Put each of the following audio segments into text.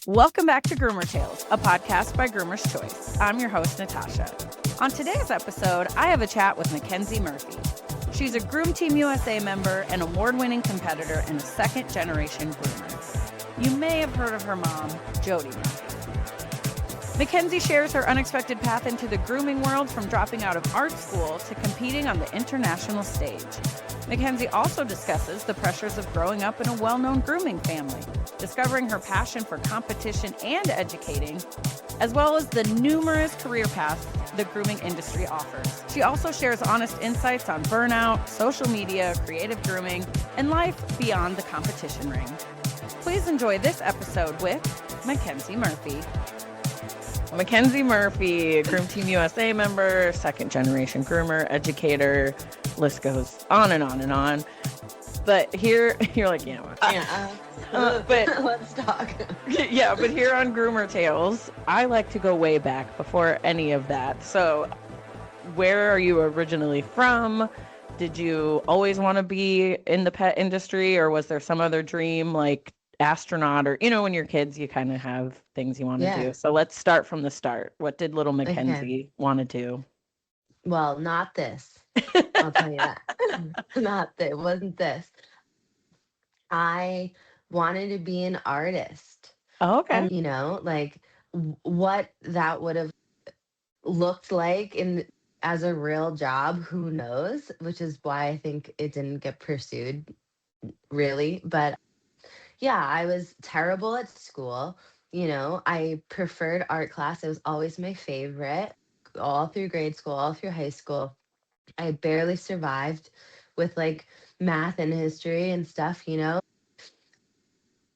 Welcome back to Groomer Tales, a podcast by Groomer's Choice. I'm your host, Natasha. On today's episode, I have a chat with Mackensie Murphy. She's a Groom Team USA member and award-winning competitor and a second-generation groomer. You may have heard of her mom, Jody Murphy. Mackensie shares her unexpected path into the grooming world, from dropping out of art school to competing on the international stage. Mackensie also discusses the pressures of growing up in a well-known grooming family, discovering her passion for competition and educating, as well as the numerous career paths the grooming industry offers. She also shares honest insights on burnout, social media, creative grooming, and life beyond the competition ring. Please enjoy this episode with Mackensie Murphy. Mackensie Murphy, Groom Team USA member, second-generation groomer, educator, list goes on and on and on. But here, you're like, you know what? But let's talk. Yeah, but here on Groomer Tales, I like to go way back before any of that. So where are you originally from? Did you always want to be in the pet industry, or was there some other dream like astronaut, or when you're kids you kind of have things you want to do? So let's start from the start. What did little Mackensie want to do? Well, not this. I'll tell you that. It wasn't this. I wanted to be an artist. Oh, okay. And like what that would have looked like as a real job, who knows, which is why I think it didn't get pursued really. But yeah, I was terrible at school. I preferred art class. It was always my favorite, all through grade school, all through high school. I barely survived with like math and history and stuff.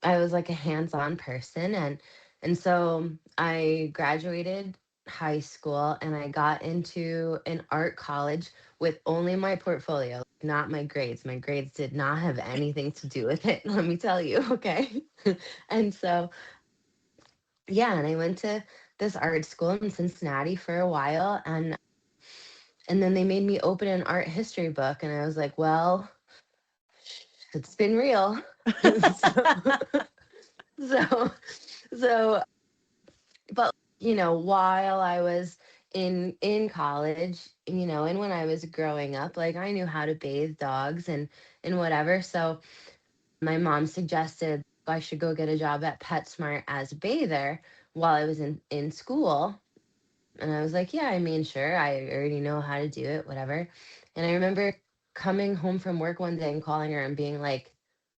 I was like a hands-on person, and so I graduated high school and I got into an art college with only my portfolio, not my grades. My grades did not have anything to do with it, let me tell you, okay? And so, yeah, and I went to this art school in Cincinnati for a while, and then they made me open an art history book, and I was like, well, it's been real. so, but while I was in college, and when I was growing up, like I knew how to bathe dogs and whatever. So my mom suggested I should go get a job at PetSmart as a bather while I was in school. And I was like, yeah, I mean, sure, I already know how to do it, whatever. And I remember coming home from work one day and calling her and being like,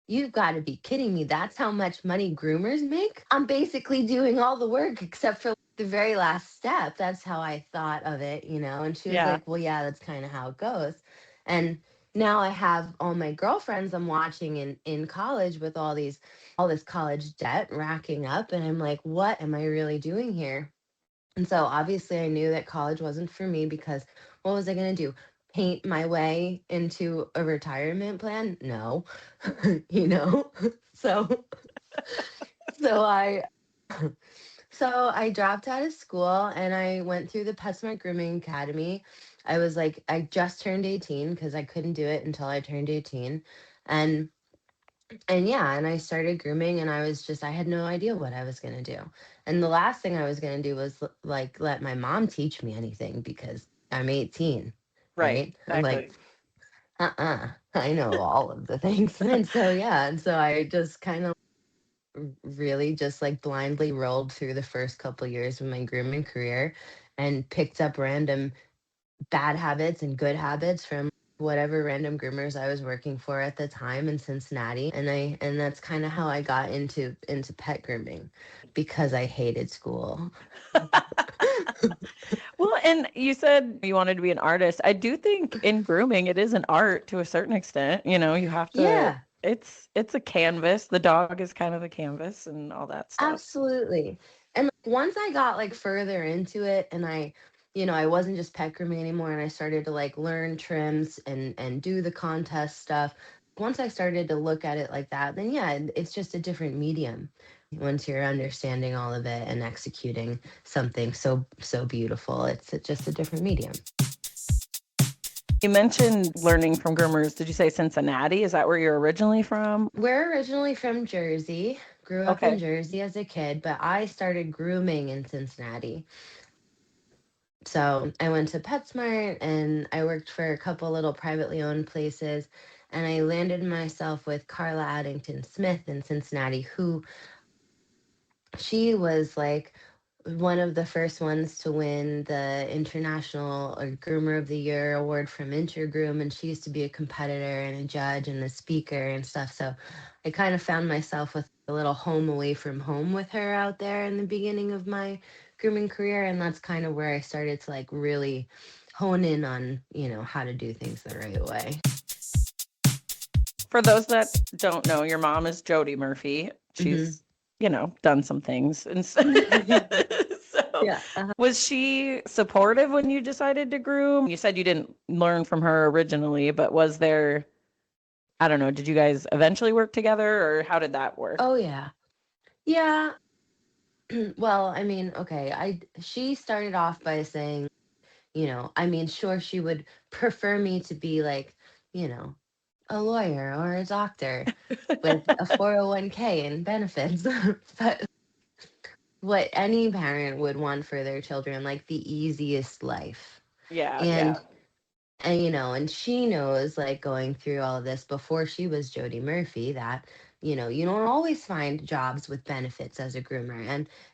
you've got to be kidding me. That's how much money groomers make? I'm basically doing all the work except for the very last step. That's how I thought of it, And she was like, well, yeah, that's kind of how it goes. And now I have all my girlfriends I'm watching in college with all this college debt racking up. And I'm like, what am I really doing here? And so obviously I knew that college wasn't for me, because what was I going to do? Paint my way into a retirement plan? No, so, so I, so I dropped out of school and I went through the PetSmart Grooming Academy. I just turned 18 because I couldn't do it until I turned 18. And yeah, and I started grooming, and I had no idea what I was going to do. And the last thing I was going to do was like let my mom teach me anything, because I'm 18. Right. Exactly. I'm like, I know all of the things. And so I just kind of really just like blindly rolled through the first couple years of my grooming career and picked up random bad habits and good habits from whatever random groomers I was working for at the time in Cincinnati. And that's kind of how I got into pet grooming, because I hated school. Well, and you said you wanted to be an artist. I do think in grooming it is an art to a certain extent. You have to it's a canvas. The dog is kind of the canvas and all that stuff. Absolutely. And once I got like further into it, and I wasn't just pet grooming anymore, and I started to like learn trims and do the contest stuff. Once I started to look at it like that, then yeah, it's just a different medium once you're understanding all of it and executing something so beautiful. It's just a different medium. You mentioned learning from groomers. Did you say Cincinnati? Is that where you're originally from? We're originally from Jersey. grew up in Okay. Jersey as a kid, but I started grooming in Cincinnati. So I went to PetSmart and I worked for a couple little privately owned places. And I landed myself with Carla Addington Smith in Cincinnati, who she was like one of the first ones to win the International Groomer of the Year award from Intergroom. And she used to be a competitor and a judge and a speaker and stuff. So I kind of found myself with a little home away from home with her out there in the beginning of my grooming career. And that's kind of where I started to like really hone in on, how to do things the right way. For those that don't know, your mom is Jody Murphy. Hmm. She's, done some things. And so, so Yeah. was she supportive when you decided to groom? You said you didn't learn from her originally, but was there, I don't know, did you guys eventually work together or how did that work? Oh, yeah. Yeah. Well, I mean, okay. She started off by saying, I mean, sure, she would prefer me to be like, you know, a lawyer or a doctor with a 401k and benefits. But what any parent would want for their children, like the easiest life. Yeah, And yeah. and she knows, like, going through all of this before she was Jody Murphy, that you don't always find jobs with benefits as a groomer,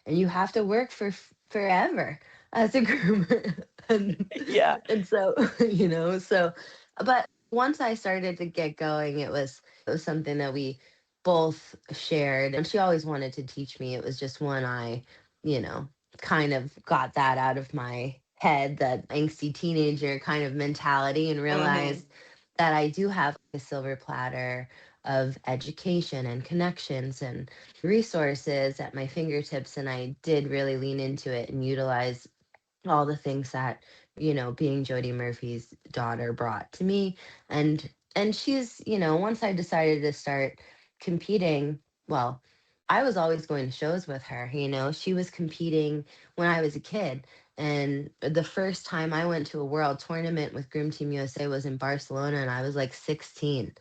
and you have to work for forever as a groomer. and Yeah. and so so but once I started to get going, it was something that we both shared, and she always wanted to teach me. It was just when I you know kind of got that out of my head, that angsty teenager kind of mentality, and Hmm. realized that I do have a silver platter of education and connections and resources at my fingertips. And I did really lean into it and utilize all the things that being Jody Murphy's daughter brought to me. And she's, once I decided to start competing, well, I was always going to shows with her. She was competing when I was a kid, and the first time I went to a world tournament with Groom Team USA was in Barcelona, and I was like 16.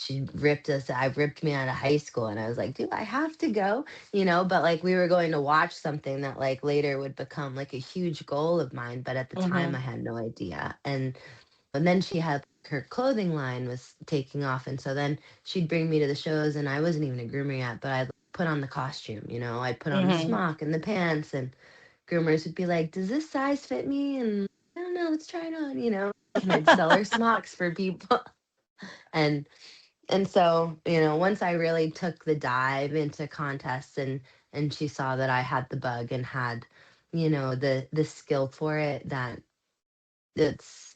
I ripped me out of high school, and I was like, do I have to go? But like, we were going to watch something that like later would become like a huge goal of mine, but at the time I Hmm. had no idea. And then she had her clothing line was taking off, and so then she'd bring me to the shows, and I wasn't even a groomer yet, but I'd put on the costume. I'd put on the Hmm. smock and the pants, and groomers would be like, does this size fit me? And I don't know, let's try it on. And I'd sell her smocks for people. And and so, once I really took the dive into contests, and she saw that I had the bug and had, the skill for it, that it's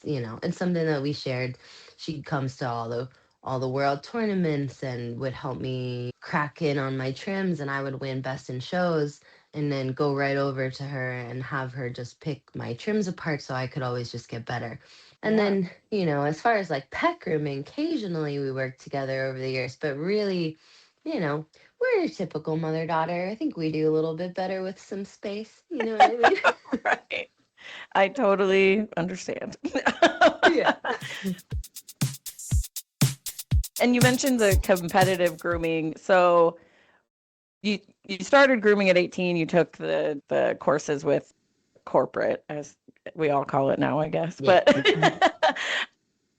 something that we shared. She comes to all the world tournaments and would help me crack in on my trims, and I would win best in shows, and then go right over to her and have her just pick my trims apart so I could always just get better. And Yeah. then, as far as like pet grooming, occasionally we worked together over the years, but really, you know, we're a typical mother daughter. I think we do a little bit better with some space. You know what I mean? Right. I totally understand. Yeah. And you mentioned the competitive grooming. So you started grooming at 18, you took the courses with corporate, as we all call it now, I guess. Yeah. But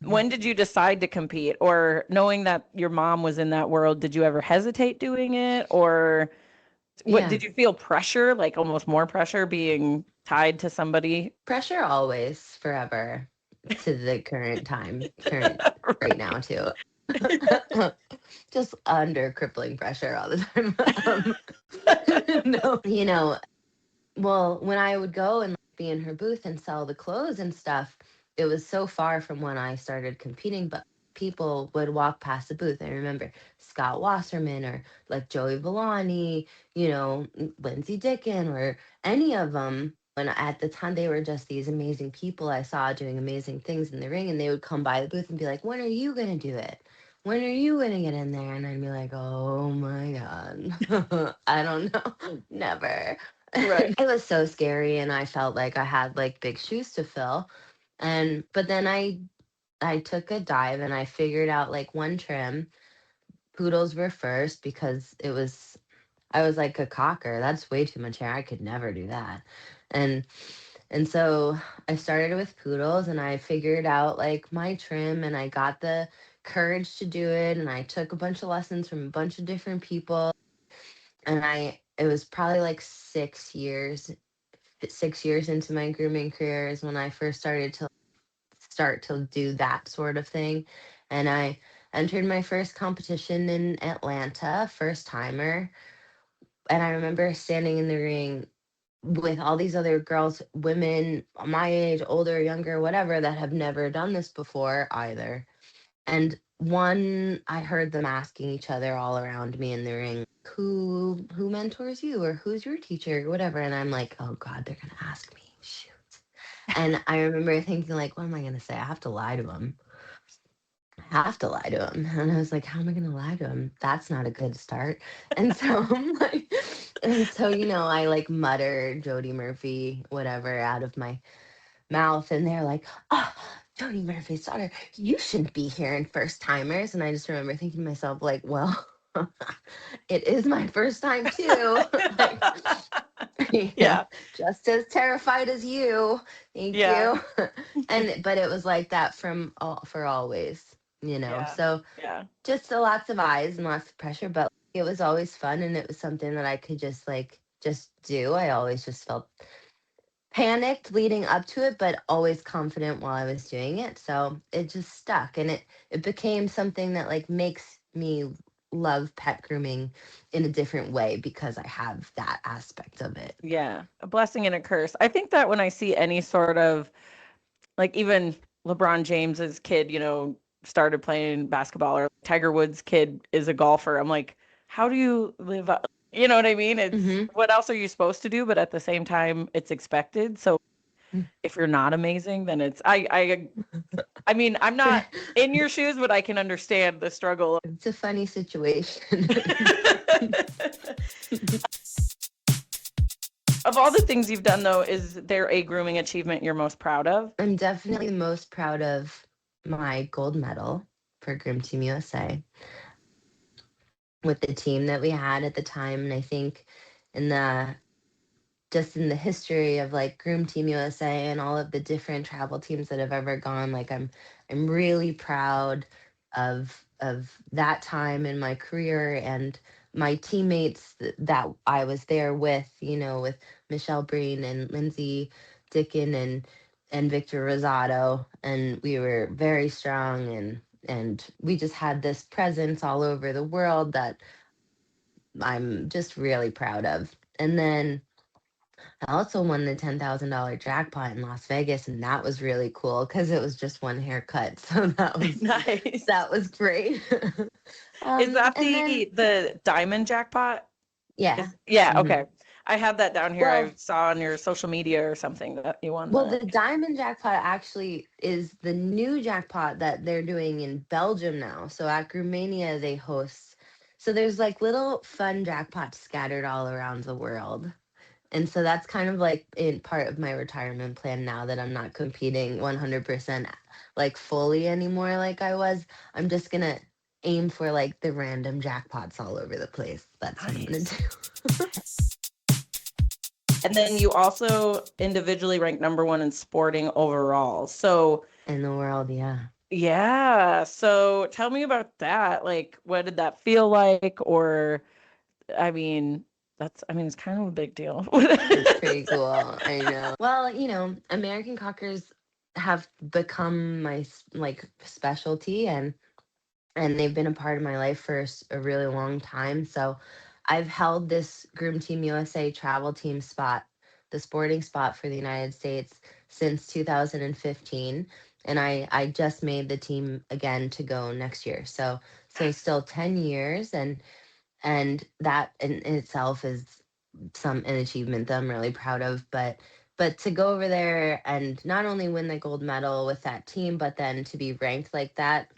when did you decide to compete? Or knowing that your mom was in that world, did you ever hesitate doing it? Or what Yeah. did you feel pressure, like almost more pressure being tied to somebody? Pressure always, forever, to the current right now too. Just under crippling pressure all the time. No, well, when I would go and be in her booth and sell the clothes and stuff, it was so far from when I started competing, but people would walk past the booth. I remember Scott Wasserman, or like Joey Villani, Lindsay Dickin, or any of them. And at the time, they were just these amazing people I saw doing amazing things in the ring. And they would come by the booth and be like, when are you going to do it? When are you going to get in there? And I'd be like, oh my God, I don't know. Never. Right. It was so scary, and I felt like I had like big shoes to fill. But then I took a dive, and I figured out like one trim. Poodles were first because it was I was like a cocker. That's way too much hair. I could never do that. And and so I started with poodles and I figured out like my trim and I got the courage to do it and I took a bunch of lessons from a bunch of different people and I it was probably like 6 years into my grooming career is when I first started to do that sort of thing. And I entered my first competition in Atlanta, first timer. And I remember standing in the ring with all these other girls, women my age, older, younger, whatever, that have never done this before either. And one, I heard them asking each other all around me in the ring, who mentors you or who's your teacher or whatever. And I'm like, oh God, they're gonna ask me. Shoot. And I remember thinking, like, what am I gonna say? I have to lie to them. I have to lie to him. And I was like, how am I gonna lie to him? That's not a good start. And so I'm like, and so, I like mutter Jody Murphy, whatever, out of my mouth. And they're like, oh, Jody Murphy's daughter, you shouldn't be here in first timers. And I just remember thinking to myself, like, well, it is my first time too. Like, Yeah. just as terrified as you. Thank Yeah. you. But it was like that for always, Yeah. So Yeah. just lots of eyes and lots of pressure, but it was always fun and it was something that I could just do. I always just felt panicked leading up to it, but always confident while I was doing it. So it just stuck and it became something that like makes me love pet grooming in a different way because I have that aspect of it. Yeah. A blessing and a curse. I think that when I see any sort of like even LeBron James's kid, started playing basketball or Tiger Woods' kid is a golfer. I'm like, how do you live up? You know what I mean? It's Hmm. what else are you supposed to do? But at the same time, it's expected. So if you're not amazing, then I mean, I'm not in your shoes, but I can understand the struggle. It's a funny situation. Of all the things you've done, though, is there a grooming achievement you're most proud of? I'm definitely most proud of my gold medal for Groom Team USA with the team that we had at the time. And I think in the just in the history of like Groom Team USA and all of the different travel teams that have ever gone, like I'm really proud of that time in my career and my teammates that I was there with, with Michelle Breen and Lindsay Dickin and Victor Rosado, and we were very strong and we just had this presence all over the world that I'm just really proud of. And then I also won the $10,000 jackpot in Las Vegas, and that was really cool because it was just one haircut. So Nice. that was great. Is that And then the diamond jackpot? yeah. Yeah, Hmm. okay. I have that down here. Well, I saw on your social media or something that you won well, that. the diamond jackpot actually is the new jackpot that they're doing in Belgium now. So at Groomania they host. So there's like little fun jackpots scattered all around the world. And so that's kind of like in part of my retirement plan now that I'm not competing 100% like fully anymore like I was. I'm just going to aim for like the random jackpots all over the place. That's what I'm going Nice. to do. And then you also individually ranked number one in sporting overall. So, In the world, yeah. yeah. So tell me about that. Like, what did that feel like? Or, I mean, it's kind of a big deal. It's pretty cool. I know. Well, American Cockers have become my like specialty and they've been a part of my life for a really long time. So I've held this Groom Team USA travel team spot, the sporting spot for the United States since 2015. And I just made the team again to go next year. So still 10 years and that in itself is an achievement that I'm really proud of. But to go over there and not only win the gold medal with that team, but then to be ranked like that,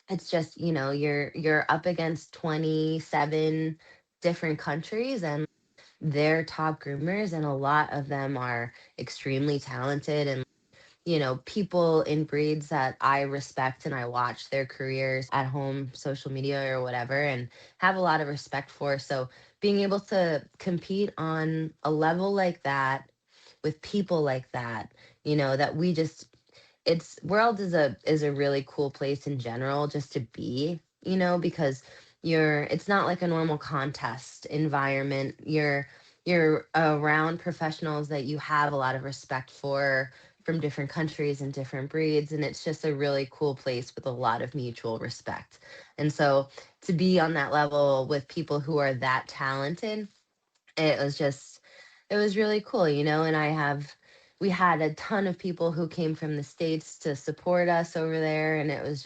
it's just, you're up against 27 different countries and they're top groomers and a lot of them are extremely talented and people in breeds that I respect and I watch their careers at home, social media or whatever, and have a lot of respect for. So being able to compete on a level like that with people like that, that we just it's world is a really cool place in general just to be, because it's not like a normal contest environment. You're around professionals that you have a lot of respect for from different countries and different breeds, and it's just a really cool place with a lot of mutual respect. And so to be on that level with people who are that talented, it was really cool, and we had a ton of people who came from the States to support us over there. And it was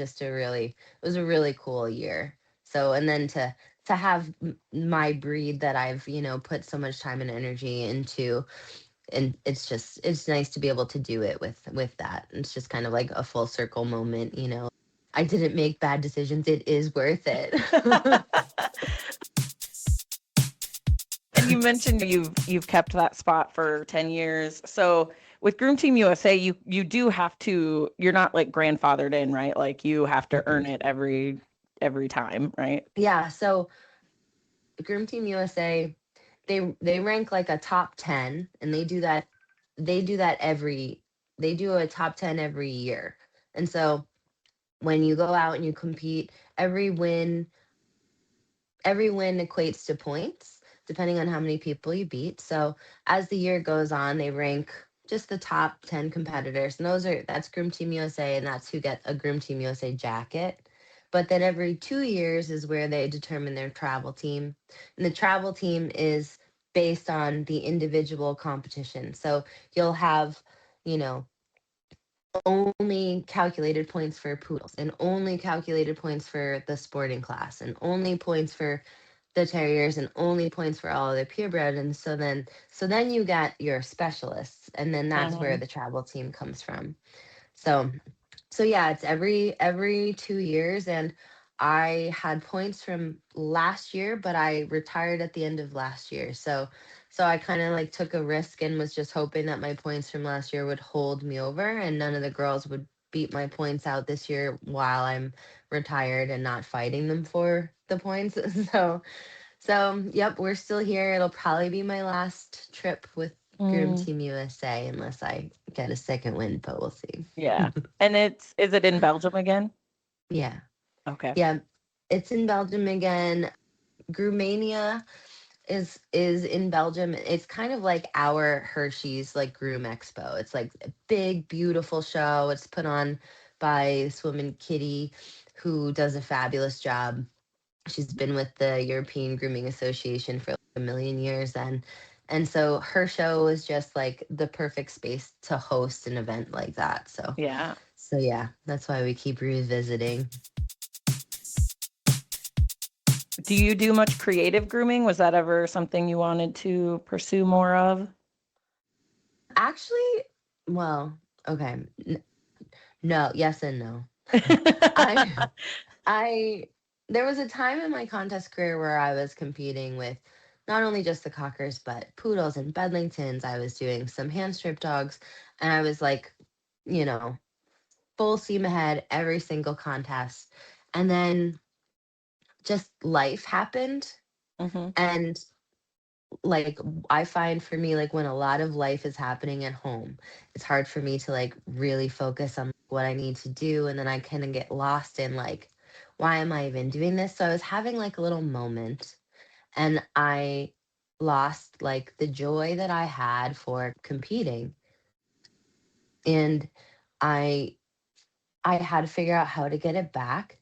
a really cool year. So, and then to have my breed that I've, put so much time and energy into, and it's nice to be able to do it with that. It's just kind of like a full circle moment. I didn't make bad decisions. It is worth it. And you mentioned you've kept that spot for 10 years. So with Groom Team USA, you do have to, you're not like grandfathered in, right? Like you have to earn it every time, right? Yeah, so Groom Team USA, they rank like a top 10, and they do that they do a top 10 every year. And so when you go out and you compete, every win every win equates to points depending on how many people you beat. So as the year goes on, they rank just the top 10 competitors. And that's Groom Team USA, and that's who get a Groom Team USA jacket. But then every 2 years is where they determine their travel team. And the travel team is based on the individual competition. So you'll have, you know, only calculated points for poodles, and only calculated points for the sporting class, and only points for the terriers, and only points for all of the purebred. And so then you got your specialists, and then that's where Mhm. the travel team comes from. So so yeah, it's every 2 years. And I had points from last year, but I retired at the end of last year. So I kind of like took a risk and was just hoping that my points from last year would hold me over, and none of the girls would beat my points out this year while I'm retired and not fighting them for the points. So yep, we're still here. It'll probably be my last trip with Groom Mm, Team USA unless I get a second win, but we'll see. yeah. And is it in Belgium again? Yeah. Okay. Yeah, it's in Belgium again. Groomania is in Belgium. It's kind of like our Hershey's like Groom Expo. It's like a big, beautiful show. It's put on by this woman Kitty, who does a fabulous job. She's been with the European Grooming Association for like a million years, and so her show is just like the perfect space to host an event like that. Yeah. So yeah, that's why we keep revisiting. Do you do much creative grooming? Was that ever something you wanted to pursue more of? Actually, well, okay. No, yes and no. I I there was a time in my contest career where I was competing with not only just the cockers but poodles and bedlingtons. I was doing some hand strip dogs, and I was like, you know, full steam ahead every single contest. And then just life happened, Mhm. and like I find for me, like when a lot of life is happening at home, it's hard for me to like really focus on what I need to do, and then I kind of get lost in like, why am I even doing this? So I was having like a little moment, and I lost like the joy that I had for competing. And I I had to figure out how to get it back.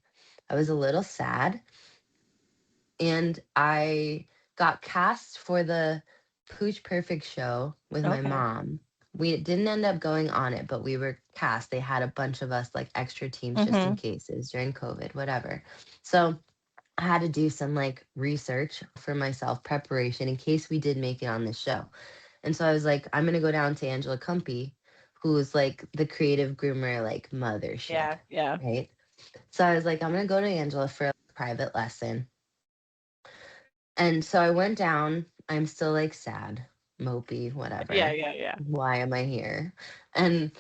I was a little sad, and I got cast for the Pooch Perfect show with my Okay. mom. We didn't end up going on it, but we were cast. They had a bunch of us, like extra teams, just in Mhm. cases during COVID, whatever. So I had to do some like research for myself, preparation in case we did make it on this show. And so I was like, I'm gonna go down to Angela Cumpy, who's like the creative groomer, like mothership, Yeah, yeah. right? So I was like, I'm gonna go to Angela for a private lesson. And so I went down. I'm still like sad, mopey, Yeah, whatever. yeah, yeah. Why am I here? And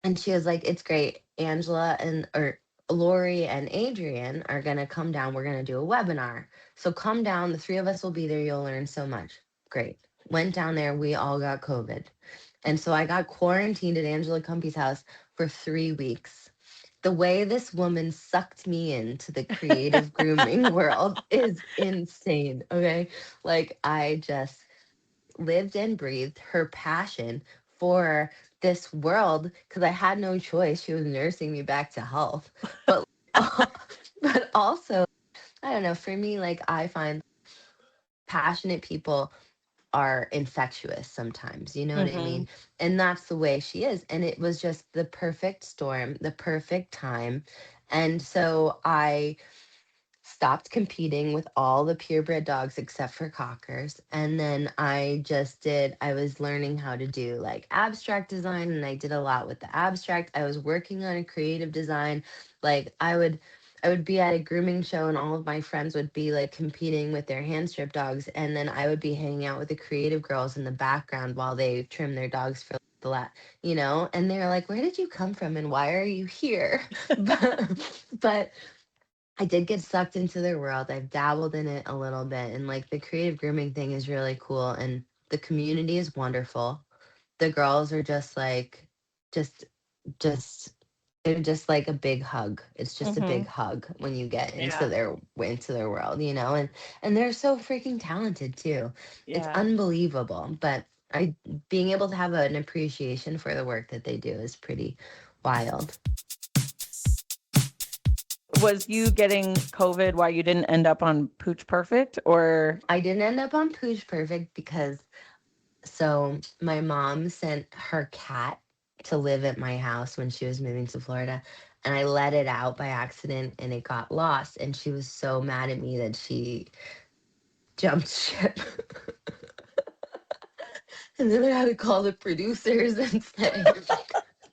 And she was like, it's great. Angela and or Lori and Adrian are gonna come down. We're gonna do a webinar. So come down. The three of us will be there. You'll learn so much. Great. Went down there. We all got COVID. And so I got quarantined at Angela Cumpy's house for 3 weeks. The way this woman sucked me into the creative grooming world is insane. Okay. Like I just lived and breathed her passion for this world because I had no choice. She was nursing me back to health. But but also, I don't know, for me, like I find passionate people are infectious sometimes, you know what I Mm-hmm. mean? And that's the way she is. And it was just the perfect storm, the perfect time. And so I stopped competing with all the purebred dogs except for cockers. And then I was learning how to do like abstract design, and I did a lot with the abstract. I was working on a creative design. Like I would be at a grooming show and all of my friends would be like competing with their hand strip dogs, and then I would be hanging out with the creative girls in the background while they trim their dogs for and they're like, where did you come from and why are you here? but I did get sucked into their world. I've dabbled in it a little bit, and like the creative grooming thing is really cool, and the community is wonderful. The girls are just, just, they're just like a big hug. It's just a Mm-hmm. big hug when you get Yeah. into their world, and they're so freaking talented too. It's Yeah. unbelievable. But I being able to have an appreciation for the work that they do is pretty wild. Was you getting COVID why you didn't end up on Pooch Perfect or? I didn't end up on Pooch Perfect because so my mom sent her cat to live at my house when she was moving to Florida, and I let it out by accident and it got lost, and she was so mad at me that she jumped ship. And then I had to call the producers and say,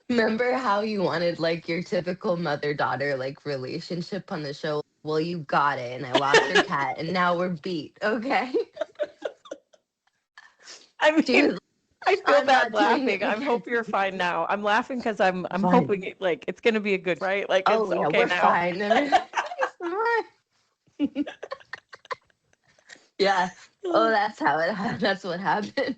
remember how you wanted like your typical mother-daughter like relationship on the show? Well, you got it, and I lost her cat, and now we're beat. Okay. I She mean, was, I feel I'm bad not doing it, laughing. I hope Mackenzie. you're fine now. I'm laughing because I'm Fine. hoping like it's gonna be a good right. Like it's Oh yeah, okay we're now. fine. Everything's fine. Yeah. Oh, that's what happened.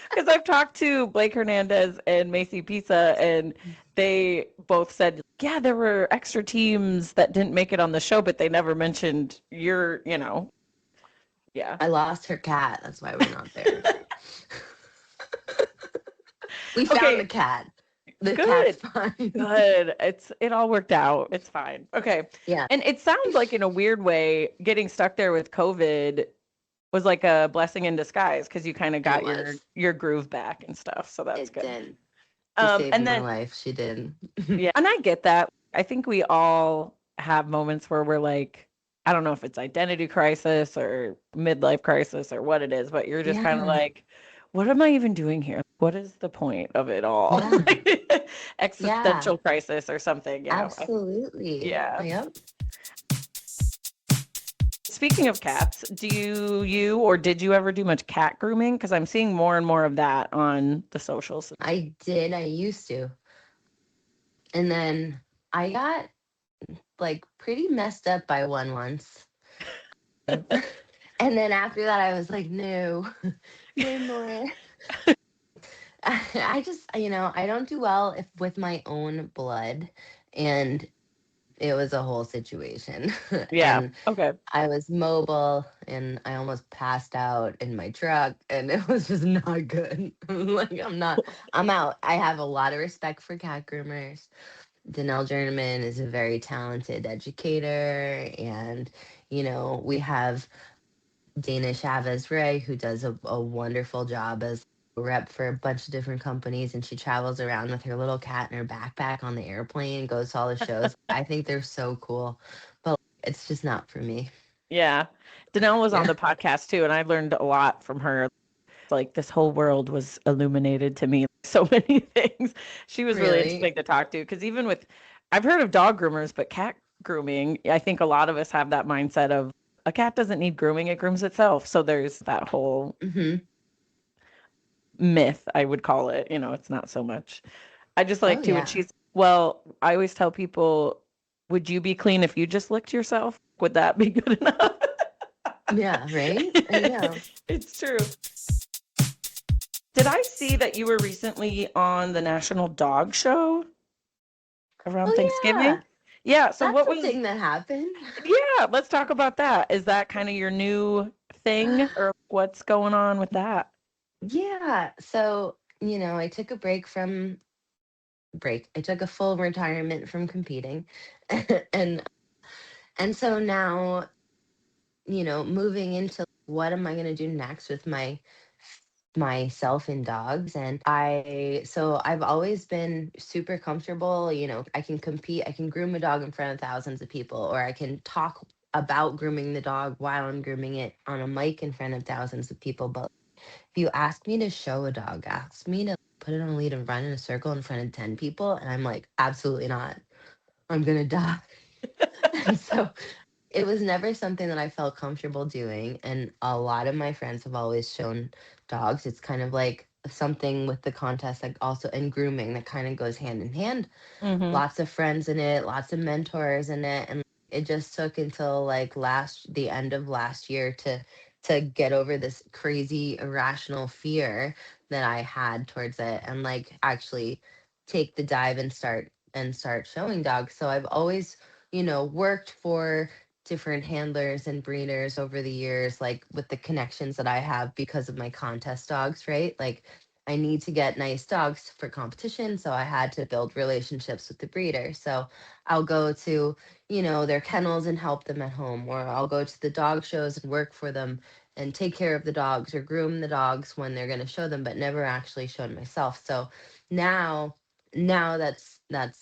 Because I've talked to Blake Hernandez and Macy Pisa, and they both said, yeah, there were extra teams that didn't make it on the show, but they never mentioned yeah. I lost her cat. That's why we're not there. We found Okay, the cat. The cat's good. fine. Good. It all worked out. It's fine. Okay. Yeah, And it sounds like in a weird way, getting stuck there with COVID was like a blessing in disguise because you kind of it got was. your groove back and stuff. So that's It good. did. She saved And my then life. She did. yeah, and I get that. I think we all have moments where we're like, I don't know if it's identity crisis or midlife crisis or what it is, but you're just kind of Yeah. like, what am I even doing here? What is the point of it all? Yeah. Yeah. Existential crisis or something. Yeah. Absolutely. Yeah. Yep. Speaking of cats, do you or did you ever do much cat grooming? Because I'm seeing more and more of that on the socials. I did. I used to. And then I got like pretty messed up by one once. And then after that, I was like, no, no more. I just, I don't do well if with my own blood. And it was a whole situation. Yeah. And Okay. I was mobile and I almost passed out in my truck and it was just not good. Like, I'm out. I have a lot of respect for cat groomers. Danelle Journeyman is a very talented educator. And, we have Dana Chavez Ray, who does a wonderful job as a rep for a bunch of different companies. And she travels around with her little cat in her backpack on the airplane, goes to all the shows. I think they're so cool, but it's just not for me. Yeah. Danelle was on Yeah. the podcast too, and I learned a lot from her. Like this whole world was illuminated to me. So many things. She was really Really? interesting to talk to because even with, I've heard of dog groomers, but cat grooming, I think a lot of us have that mindset of a cat doesn't need grooming, it grooms itself. So there's that whole Hmm. myth, I would call it. It's not so much. I just Oh like to when yeah. she's, well, I always tell people, would you be clean if you just licked yourself? Would that be good enough? Yeah, right? I know. It's true. Did I see that you were recently on the National Dog Show around Oh Thanksgiving? yeah. Yeah, so That's what a was, thing that happened. yeah, let's talk about that. Is that kind of your new thing or what's going on with that? Yeah. So, I took a break. I took a full retirement from competing. and and so now, moving into what am I going to do next with myself in dogs. And I've always been super comfortable. I can compete, I can groom a dog in front of thousands of people, or I can talk about grooming the dog while I'm grooming it on a mic in front of thousands of people. But if you ask me to show a dog, ask me to put it on a lead and run in a circle in front of 10 people, and I'm like, absolutely not. I'm gonna die. And so it was never something that I felt comfortable doing. And a lot of my friends have always shown dogs. It's kind of like something with the contest, like also in grooming, that kind of goes hand in hand. Mm-hmm. Lots of friends in it, lots of mentors in it. And it just took until like the end of last year to get over this crazy irrational fear that I had towards it, and like actually take the dive and start showing dogs. So I've always, worked for different handlers and breeders over the years, like with the connections that I have because of my contest dogs, right? Like I need to get nice dogs for competition. So I had to build relationships with the breeder. So I'll go to, their kennels and help them at home, or I'll go to the dog shows and work for them and take care of the dogs or groom the dogs when they're going to show them, but never actually shown myself. So now, now that's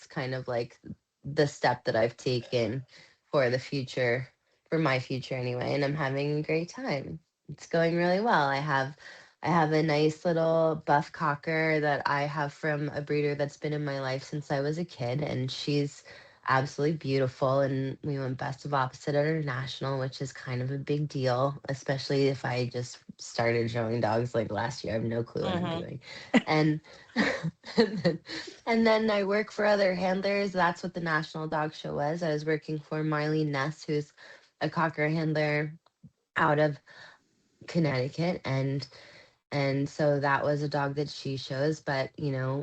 kind of like the step that I've taken for the future, for my future anyway, and I'm having a great time. It's going really well. I have a nice little buff cocker that I have from a breeder that's been in my life since I was a kid, and she's absolutely beautiful. And we went best of opposite at our national, which is kind of a big deal, especially if I just started showing dogs like last year. I have no clue what I'm Mm-hmm. doing. And and then I work for other handlers. That's what the National Dog Show was. I was working for Marlene Ness, who's a cocker handler out of Connecticut, and so that was a dog that she shows. But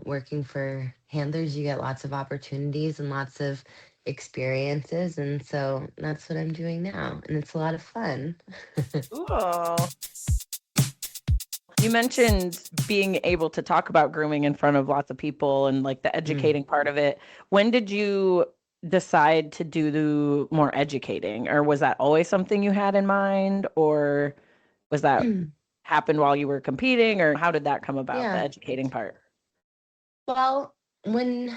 working for handlers, you get lots of opportunities and lots of experiences, and so that's what I'm doing now, and it's a lot of fun. Cool. You mentioned being able to talk about grooming in front of lots of people and like the Mm. educating part of it. When did you decide to do the more educating, or was that always something you had in mind, or was that happened while you were competing, or how did that come about, the Yeah. educating part? Well, when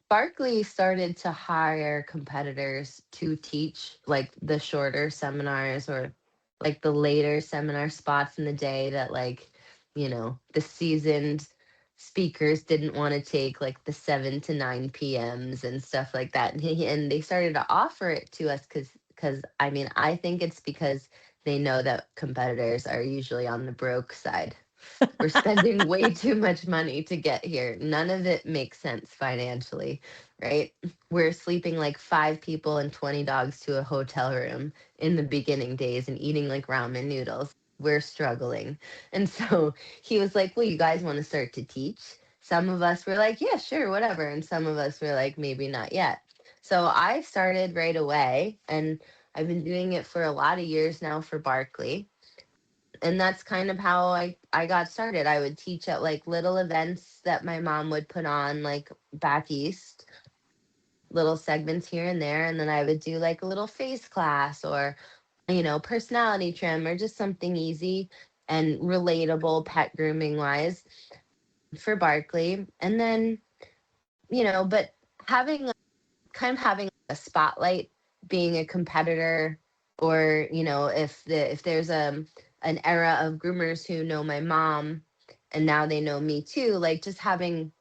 Barkley started to hire competitors to teach like the shorter seminars, or like the later seminar spots in the day that, like, the seasoned speakers didn't want to take, like the 7 to 9 p.m.s and stuff like that. And they started to offer it to us because I mean, I think it's because they know that competitors are usually on the broke side. We're spending way too much money to get here. None of it makes sense financially, right? We're sleeping like 5 people and 20 dogs to a hotel room in the beginning days and eating like ramen noodles. We're struggling. And so he was like, well, you guys want to start to teach? Some of us were like, yeah, sure, whatever. And some of us were like, maybe not yet. So I started right away, and I've been doing it for a lot of years now for Barkley, and that's kind of how I got started. I would teach at like little events that my mom would put on, like back east, little segments here and there, and then I would do like a little face class, or personality trim, or just something easy and relatable pet grooming wise for Barkley. And then, but having having a spotlight, being a competitor, or if there's an era of groomers who know my mom and now they know me too, like just having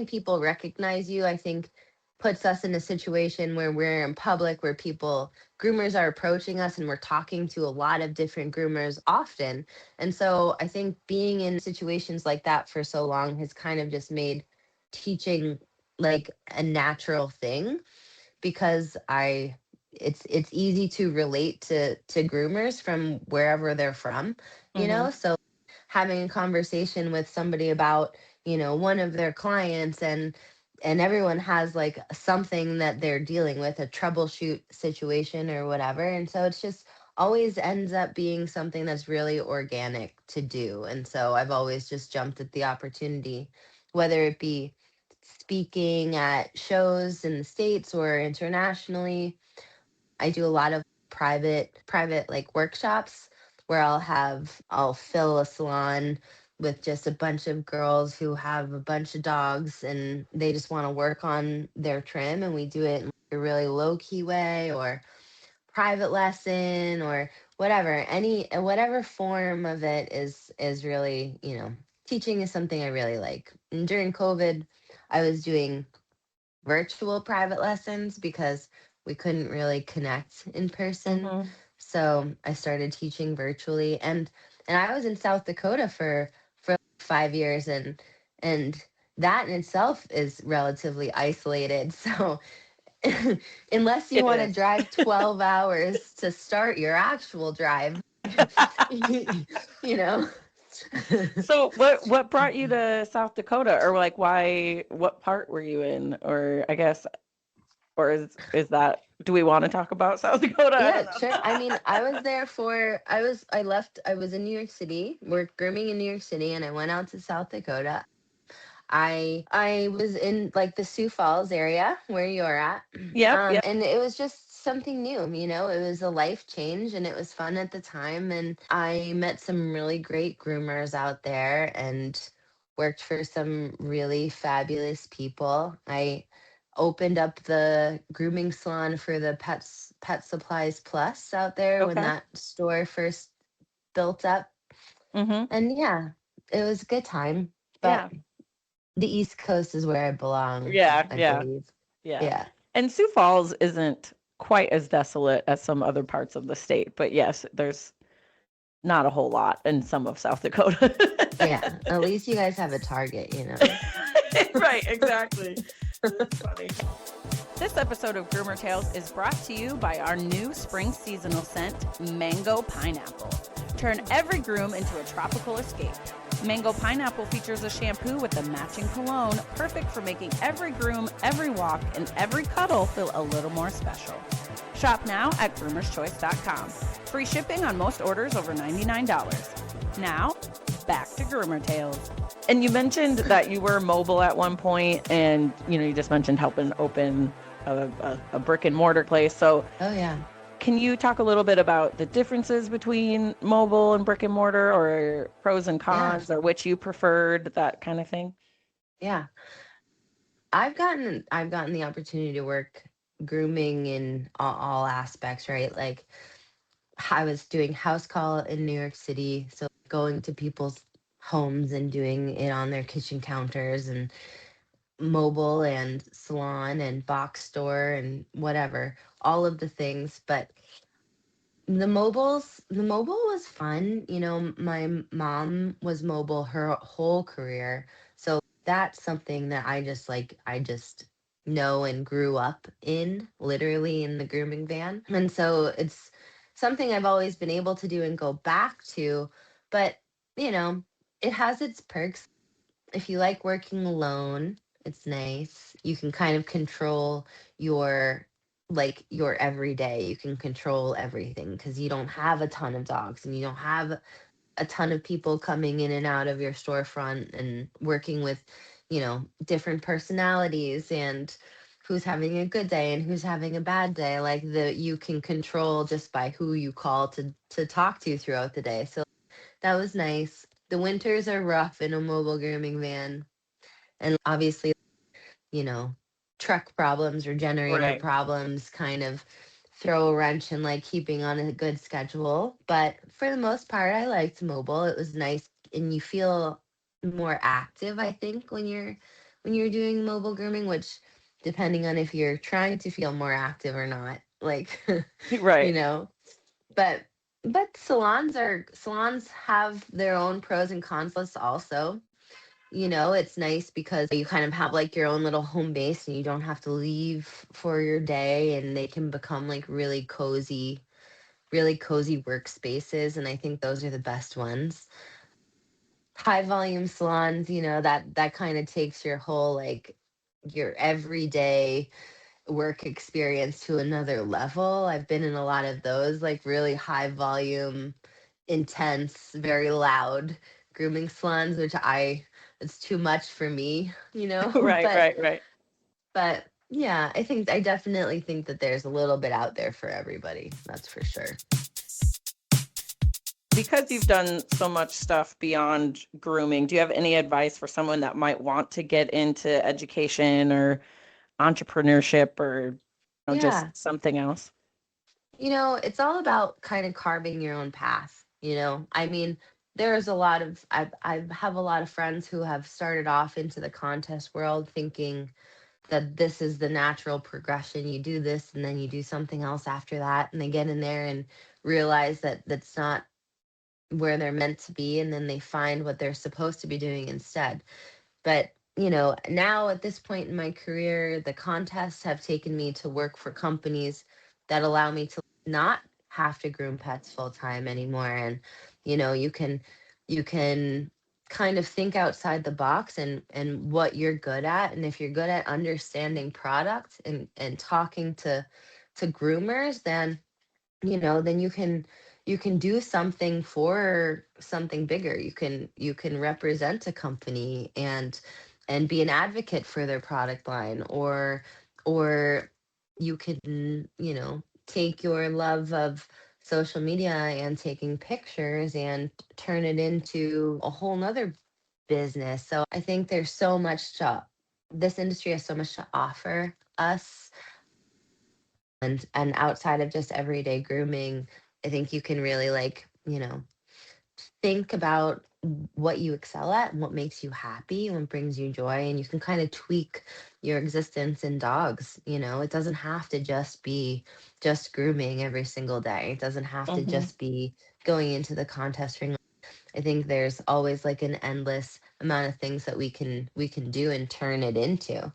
people recognize you, I think puts us in a situation where we're in public, where groomers are approaching us, and we're talking to a lot of different groomers often. And so I think being in situations like that for so long has kind of just made teaching like a natural thing, because I it's easy to relate to groomers from wherever they're from, Mm-hmm. so having a conversation with somebody about, one of their clients, and everyone has like something that they're dealing with, a troubleshoot situation or whatever. And so it's just always ends up being something that's really organic to do. And so I've always just jumped at the opportunity, whether it be speaking at shows in the States or internationally. I do a lot of private like workshops where I'll fill a salon with just a bunch of girls who have a bunch of dogs, and they just want to work on their trim, and we do it in a really low key way, or private lesson, or whatever form of it is really, teaching is something I really like. And during COVID, I was doing virtual private lessons because we couldn't really connect in person. Mm-hmm. So I started teaching virtually, and I was in South Dakota for 5 years, and that in itself is relatively isolated. So unless you It want to is. drive 12 hours to start your actual drive, you know. So what brought you to South Dakota, or like why, what part were you in, or I guess, or is that, do we want to talk about South Dakota? I don't Yeah, sure. know. I mean, I was in New York City, worked grooming in New York City, and I went out to South Dakota. I was in like the Sioux Falls area where you're at. Yep, yep. And it was just something new, it was a life change, and it was fun at the time, and I met some really great groomers out there and worked for some really fabulous people. I opened up the grooming salon for the Pet Supplies Plus out there when Okay. that store first built up. Mm-hmm. And yeah, it was a good time. But Yeah. the East Coast is where I belong, Yeah, I yeah, believe. yeah. Yeah. And Sioux Falls isn't quite as desolate as some other parts of the state, but yes, there's not a whole lot in some of South Dakota. Yeah. At least you guys have a Target. Right, exactly. That's funny. This episode of Groomer Tales is brought to you by our new spring seasonal scent, Mango Pineapple. Turn every groom into a tropical escape. Mango Pineapple features a shampoo with a matching cologne, perfect for making every groom, every walk, and every cuddle feel a little more special. Shop now at groomerschoice.com. Free shipping on most orders over $99. Now, back to Groomer Tales. And you mentioned that you were mobile at one point, and you just mentioned helping open a brick and mortar place. So Oh yeah. can you talk a little bit about the differences between mobile and brick and mortar, or pros and Yeah. cons, or which you preferred, that kind of thing? Yeah. I've gotten the opportunity to work grooming in all aspects, right? Like I was doing house call in New York City, so going to people's homes and doing it on their kitchen counters, and mobile and salon and box store and whatever, all of the things. But the mobile was fun. My mom was mobile her whole career. So that's something that I just know and grew up in, literally in the grooming van. And so it's something I've always been able to do and go back to. But, you know, it has its perks. If you like working alone, it's nice. You can kind of control your your everyday. You can control everything because you don't have a ton of dogs, and you don't have a ton of people coming in and out of your storefront and working with, different personalities, and who's having a good day and who's having a bad day. Like you can control just by who you call to talk to throughout the day. So that was nice. The winters are rough in a mobile grooming van. And obviously, you know, truck problems or generator Right. problems kind of throw a wrench in like keeping on a good schedule. But for the most part, I liked mobile. It was nice, and you feel more active, I think, when you're doing mobile grooming, which depending on if you're trying to feel more active or not. Like, you Right. know, but salons have their own pros and cons also. It's nice because you kind of have like your own little home base and you don't have to leave for your day, and they can become like really cozy workspaces, and I think those are the best ones. High volume salons, that kind of takes your whole like your everyday work experience to another level. I've been in a lot of those like really high volume, intense, very loud grooming salons, which I it's too much for me, Right, but right, right. yeah, I definitely think that there's a little bit out there for everybody. That's for sure. Because you've done so much stuff beyond grooming, do you have any advice for someone that might want to get into education or entrepreneurship or just Yeah. something else? It's all about kind of carving your own path. I mean, there's a lot of I have a lot of friends who have started off into the contest world thinking that this is the natural progression. You do this and then you do something else after that, and they get in there and realize that that's not where they're meant to be, and then they find what they're supposed to be doing instead. But, now at this point in my career, the contests have taken me to work for companies that allow me to not have to groom pets full time anymore. And, you can kind of think outside the box and what you're good at. And if you're good at understanding product and talking to groomers, then you can do something for something bigger. You can represent a company and be an advocate for their product line, or you can take your love of social media and taking pictures and turn it into a whole nother business. So I think there's so much to this industry has so much to offer us, and outside of just everyday grooming, I think you can really like think about what you excel at and what makes you happy and what brings you joy, and you can kind of tweak your existence in dogs. It doesn't have to just be just grooming every single day. It doesn't have to Hmm. just be going into the contest ring. I think there's always like an endless amount of things that we can do and turn it into.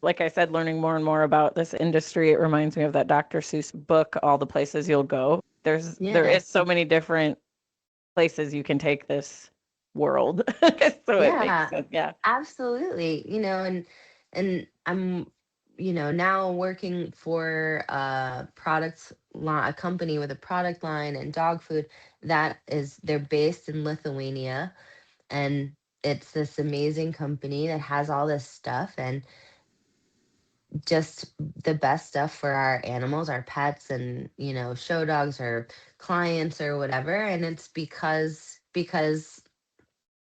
Like I said, learning more and more about this industry, it reminds me of that Dr. Seuss book, All the Places You'll Go. There Yeah. is so many different places you can take this world. So it makes Yeah, sense. Yeah. absolutely. And I'm, now working for a company with a product line and dog food they're based in Lithuania, and it's this amazing company that has all this stuff and just the best stuff for our animals, our pets, and show dogs or clients or whatever. And it's because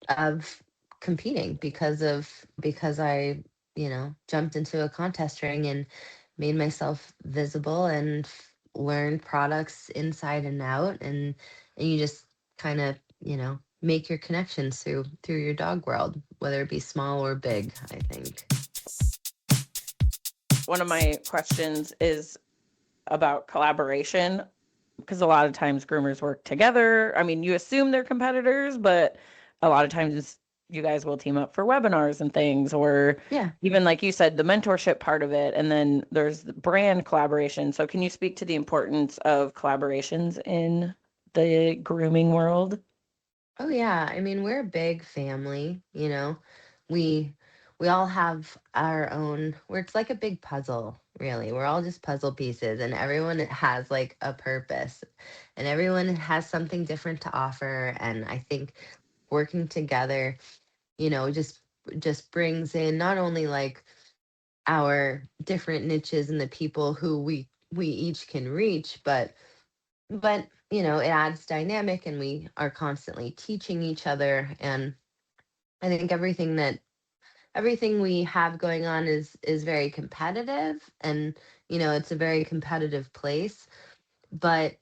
of competing, because I jumped into a contest ring and made myself visible and learned products inside and out, and you just kind of make your connections through your dog world, whether it be small or big, I think. One of my questions is about collaboration, because a lot of times groomers work together. I mean, you assume they're competitors, but a lot of times you guys will team up for webinars and things, or Yeah. even like you said, the mentorship part of it. And then there's the brand collaboration. So can you speak to the importance of collaborations in the grooming world? Oh yeah, I mean, we're a big family. We we all have our own where it's like a big puzzle, really. We're all just puzzle pieces, and everyone has like a purpose, and everyone has something different to offer, and I think working together, just brings in not only like our different niches and the people who we each can reach, but it adds dynamic, and we are constantly teaching each other. And I think everything we have going on is very competitive, and it's a very competitive place. But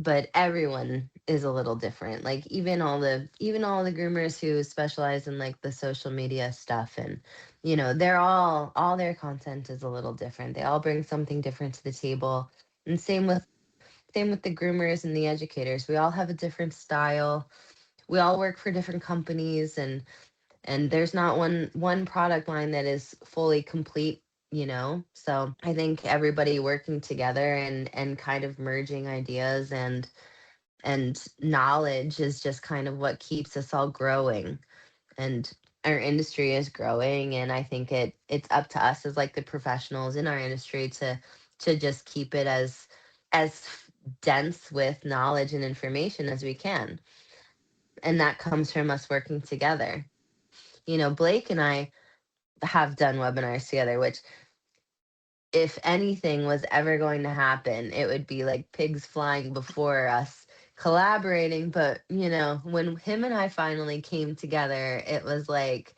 but everyone is a little different. Like even all the groomers who specialize in like the social media stuff, and they're all their content is a little different. They all bring something different to the table. And same with the groomers and the educators. We all have a different style. We all work for different companies, and there's not one product line that is fully complete. So I think everybody working together and kind of merging ideas and knowledge is just kind of what keeps us all growing, and our industry is growing. And I think it's up to us as like the professionals in our industry to just keep it as dense with knowledge and information as we can. And that comes from us working together. Blake and I have done webinars together, which if anything was ever going to happen, it would be like pigs flying before us collaborating. But, when him and I finally came together, it was like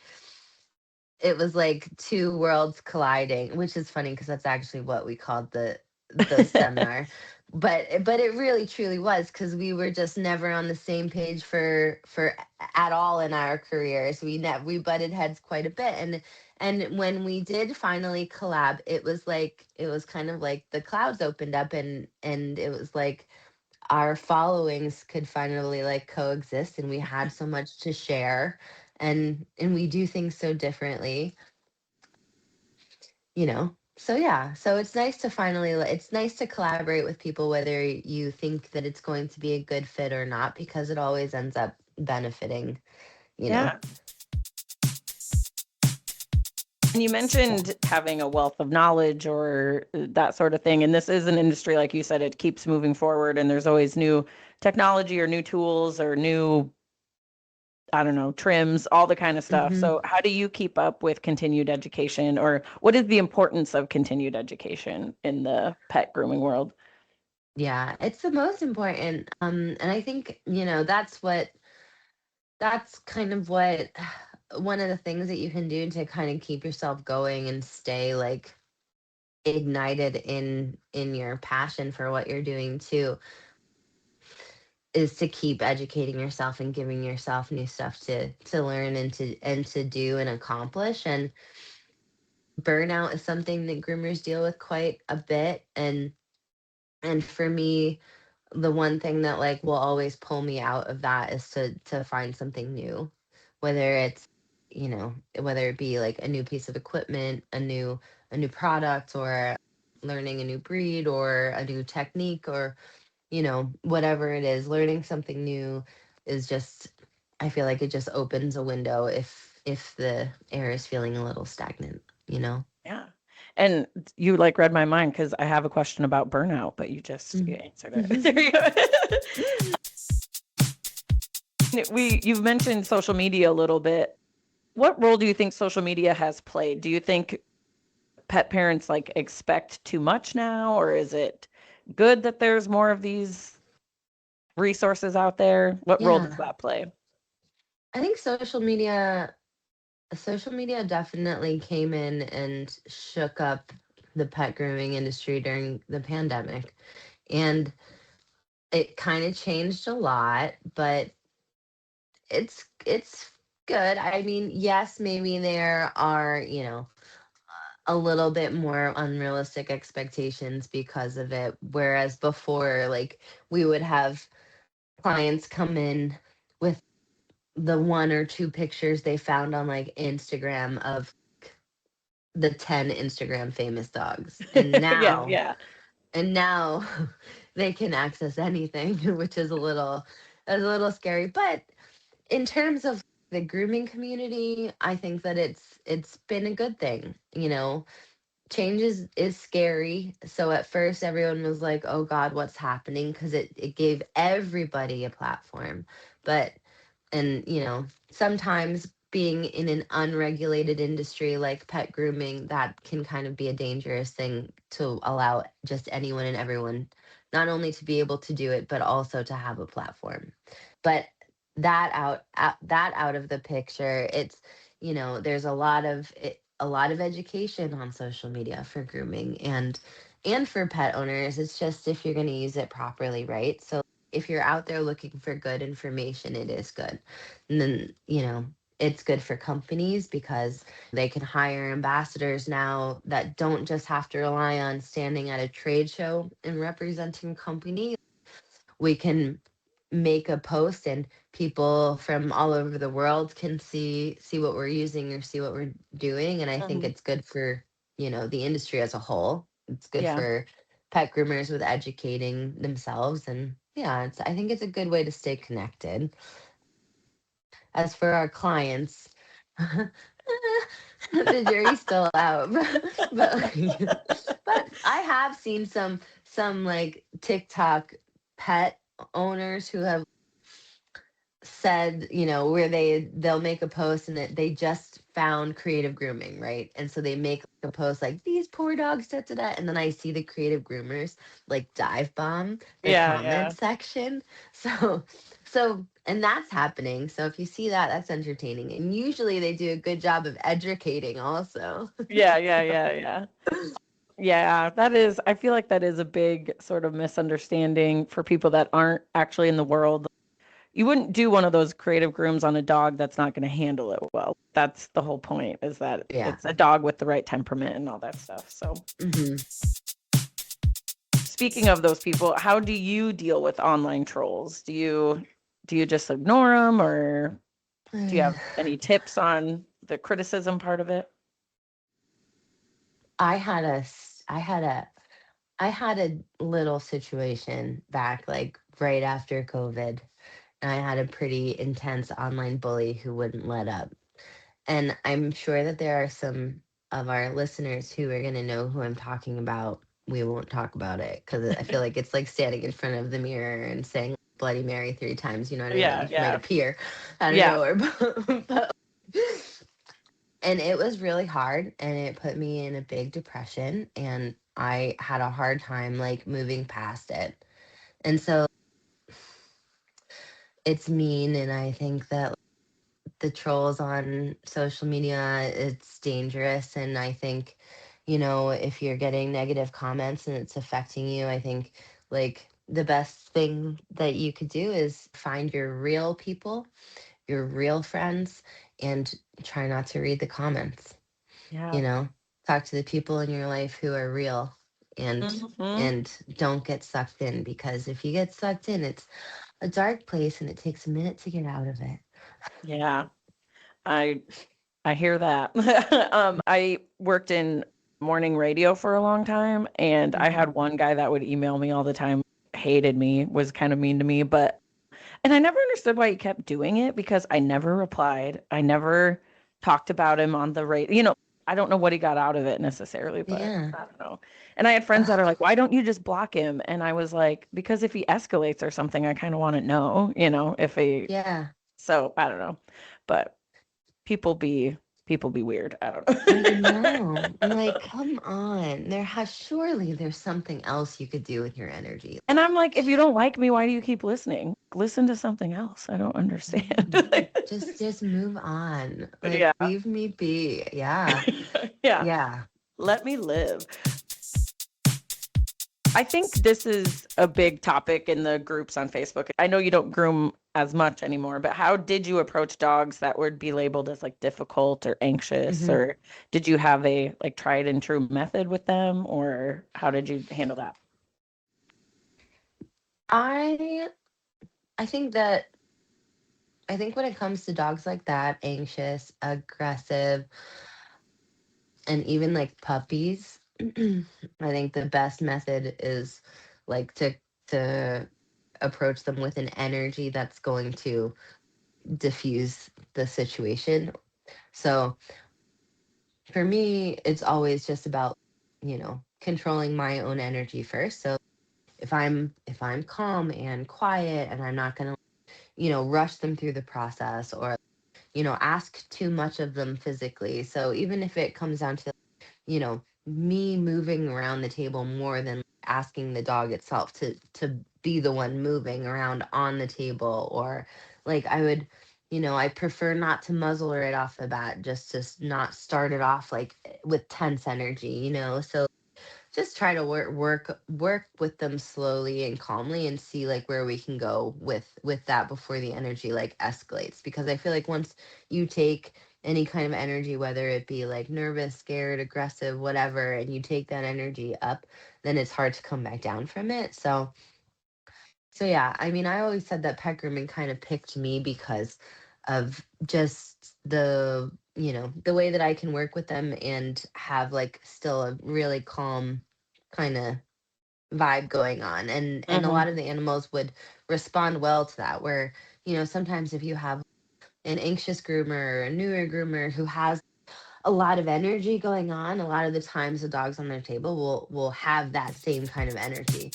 two worlds colliding, which is funny because that's actually what we called the seminar. But it really truly was, because we were just never on the same page for at all in our careers. We butted heads quite a bit, and when we did finally collab, it was kind of like the clouds opened up, and it was like our followings could finally like coexist, and we had so much to share, and we do things so differently. So yeah, so it's nice to collaborate with people, whether you think that it's going to be a good fit or not, because it always ends up benefiting you know Yeah. And you mentioned having a wealth of knowledge or that sort of thing. And this is an industry, like you said, it keeps moving forward and there's always new technology or new tools or new, I don't know, trims, all the kind of stuff. hmm So how do you keep up with continued education, or what is the importance of continued education in the pet grooming world? yeah, it's the most important. And I think that's kind of what one of the things that you can do to kind of keep yourself going and stay like ignited in your passion for what you're doing too, is to keep educating yourself and giving yourself new stuff to learn and to do and accomplish. And burnout is something that groomers deal with quite a bit. And for me, the one thing that like will always pull me out of that is to find something new, whether it's whether it be like a new piece of equipment, a new product, or learning a new breed or a new technique, or whatever it is. Learning something new is just, I feel like it just opens a window if the air is feeling a little stagnant. Yeah. And you like read my mind because I have a question about burnout, but you Mhm. answered it. There you go. You've mentioned social media a little bit. What role do you think social media has played? Do you think pet parents like expect too much now, or is it good that there's more of these resources out there? What role does Yeah, that play? I think social media definitely came in and shook up the pet grooming industry during the pandemic. And it kind of changed a lot, but it's good. I mean, yes, maybe there are, a little bit more unrealistic expectations because of it. Whereas before, like, we would have clients come in with the one or two pictures they found on like Instagram of the 10 Instagram famous dogs. And Yeah, now, yeah. and now they can access anything, which is a little scary. But in terms of the grooming community, I think that it's been a good thing. Change is scary. So at first everyone was like, "Oh God, what's happening?" Because it gave everybody a platform. But and sometimes being in an unregulated industry like pet grooming, that can kind of be a dangerous thing to allow just anyone and everyone not only to be able to do it, but also to have a platform. But that out of the picture, there's a lot of education on social media for grooming and for pet owners. It's just if you're going to use it properly, right? So if you're out there looking for good information, it is good. And then, it's good for companies because they can hire ambassadors now that don't just have to rely on standing at a trade show and representing company. We can make a post and people from all over the world can see what we're using or see what we're doing, and I think Hmm. it's good for, the industry as a whole. It's good Yeah. for pet groomers with educating themselves, and yeah, I think it's a good way to stay connected. As for our clients, the jury's still out. but but I have seen some like TikTok pet owners who have said, where they'll make a post and that they just found creative grooming, right? And so they make a post like these poor dogs, da, da, da, and then I see the creative groomers like dive bomb the Yeah. comment Yeah. section. So and that's happening. So if you see that, that's entertaining. And usually they do a good job of educating also. Yeah. Yeah. Yeah. Yeah. Yeah, that is, I feel like that is a big sort of misunderstanding for people that aren't actually in the world. You wouldn't do one of those creative grooms on a dog that's not going to handle it well. That's the whole point, is that Yeah. it's a dog with the right temperament and all that stuff. So, Hmm. speaking of those people, how do you deal with online trolls? Do you just ignore them, or do you have any tips on the criticism part of it? I had a s- I had a little situation back like right after COVID. And I had a pretty intense online bully who wouldn't let up. And I'm sure that there are some of our listeners who are going to know who I'm talking about. We won't talk about it because I feel like it's like standing in front of the mirror and saying Bloody Mary 3 times. You know what I mean? Yeah, He might yeah. appear out of Yeah. nowhere. And it was really hard and it put me in a big depression. And I had a hard time like moving past it. And so it's mean. And I think that the trolls on social media, it's dangerous. And I think, if you're getting negative comments and it's affecting you, I think like the best thing that you could do is find your real people, your real friends, and try not to read the comments. you Yeah. know Talk to the people in your life who are real, and Hmm. and don't get sucked in, because if you get sucked in, it's a dark place and it takes a minute to get out of it. Yeah. I I hear that. I worked in morning radio for a long time, and I Mhm. had one guy that would email me all the time, hated me, was kind of mean to me, but and I never understood why he kept doing it because I never replied. I never talked about him on the radio. I don't know what he got out of it necessarily, but Yeah. I don't know. And I had friends that are Ugh, like, "Why don't you just block him?" And I was like, "Because if he escalates or something, I kind of want to know, if he." yeah. So I don't know, but people be people be weird. I don't I know. know. I'm like, come on. Surely there's something else you could do with your energy. And I'm like, if you don't like me, why do you keep listening? Listen to something else. I don't understand. Mm, just move on. Like, Yeah. leave me be. Yeah. Yeah. Yeah. Let me live. I think this is a big topic in the groups on Facebook. I know you don't groom as much anymore, but how did you approach dogs that would be labeled as like difficult or anxious? Hmm. Or did you have a like tried and true method with them, or how did you handle that? I I think that when it comes to dogs like that, anxious, aggressive, and even like puppies, I think the best method is like to approach them with an energy that's going to diffuse the situation. So for me, it's always just about, controlling my own energy first. So if I'm calm and quiet and I'm not going to, rush them through the process, or ask too much of them physically. So even if it comes down to, me moving around the table more than asking the dog itself to be the one moving around on the table, or like I prefer not to muzzle right off the bat, just to not start it off like with tense energy. So just try to work with them slowly and calmly and see like where we can go with that before the energy like escalates, because I feel like once you take any kind of energy, whether it be like nervous, scared, aggressive, whatever, and you take that energy up, then it's hard to come back down from it. So yeah, I mean, I always said that pet grooming kind of picked me because of just the way that I can work with them and have like still a really calm kind of vibe going on. And a Hmm. lot of the animals would respond well to that, where, sometimes if you have an anxious groomer or a newer groomer who has a lot of energy going on, a lot of the times the dogs on their table will have that same kind of energy.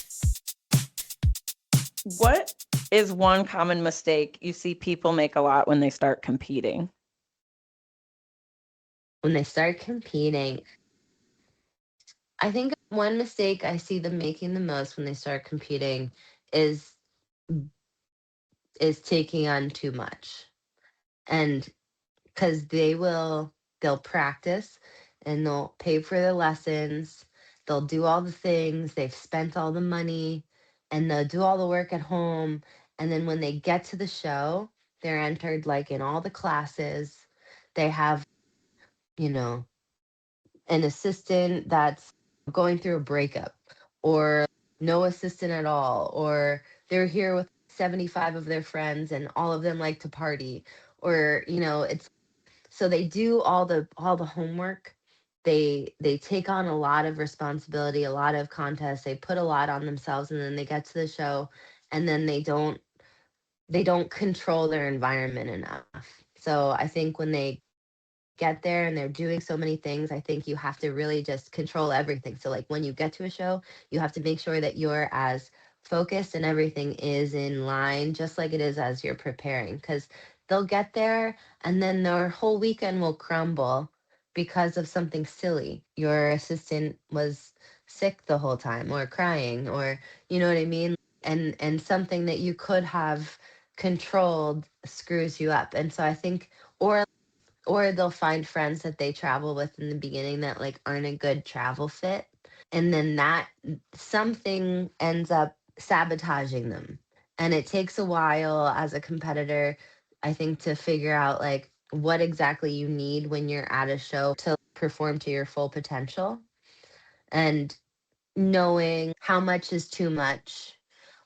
What is one common mistake you see people make a lot when they start competing? When they start competing, I think one mistake I see them making the most when they start competing is is taking on too much. And because they'll practice and they'll pay for their lessons, they'll do all the things, they've spent all the money, and they'll do all the work at home. And then when they get to the show, they're entered like in all the classes. They have, you know, an assistant that's going through a breakup, or no assistant at all, or they're here with 75 of their friends and all of them like to party, or it's so they do all the homework. They take on a lot of responsibility, a lot of contests, they put a lot on themselves, and then they get to the show, and then they don't control their environment enough. So I think when they get there and they're doing so many things, I think you have to really just control everything. So, like, when you get to a show, you have to make sure that you're as focused and everything is in line, just like it is as you're preparing. Because they'll get there and then their whole weekend will crumble because of something silly. Your assistant was sick the whole time, or crying, or you know what I mean? And something that you could have controlled screws you up. And so I think, or they'll find friends that they travel with in the beginning that like aren't a good travel fit, and then that something ends up sabotaging them, and it takes a while as a competitor, I think, to figure out like what exactly you need when you're at a show to perform to your full potential, and knowing how much is too much,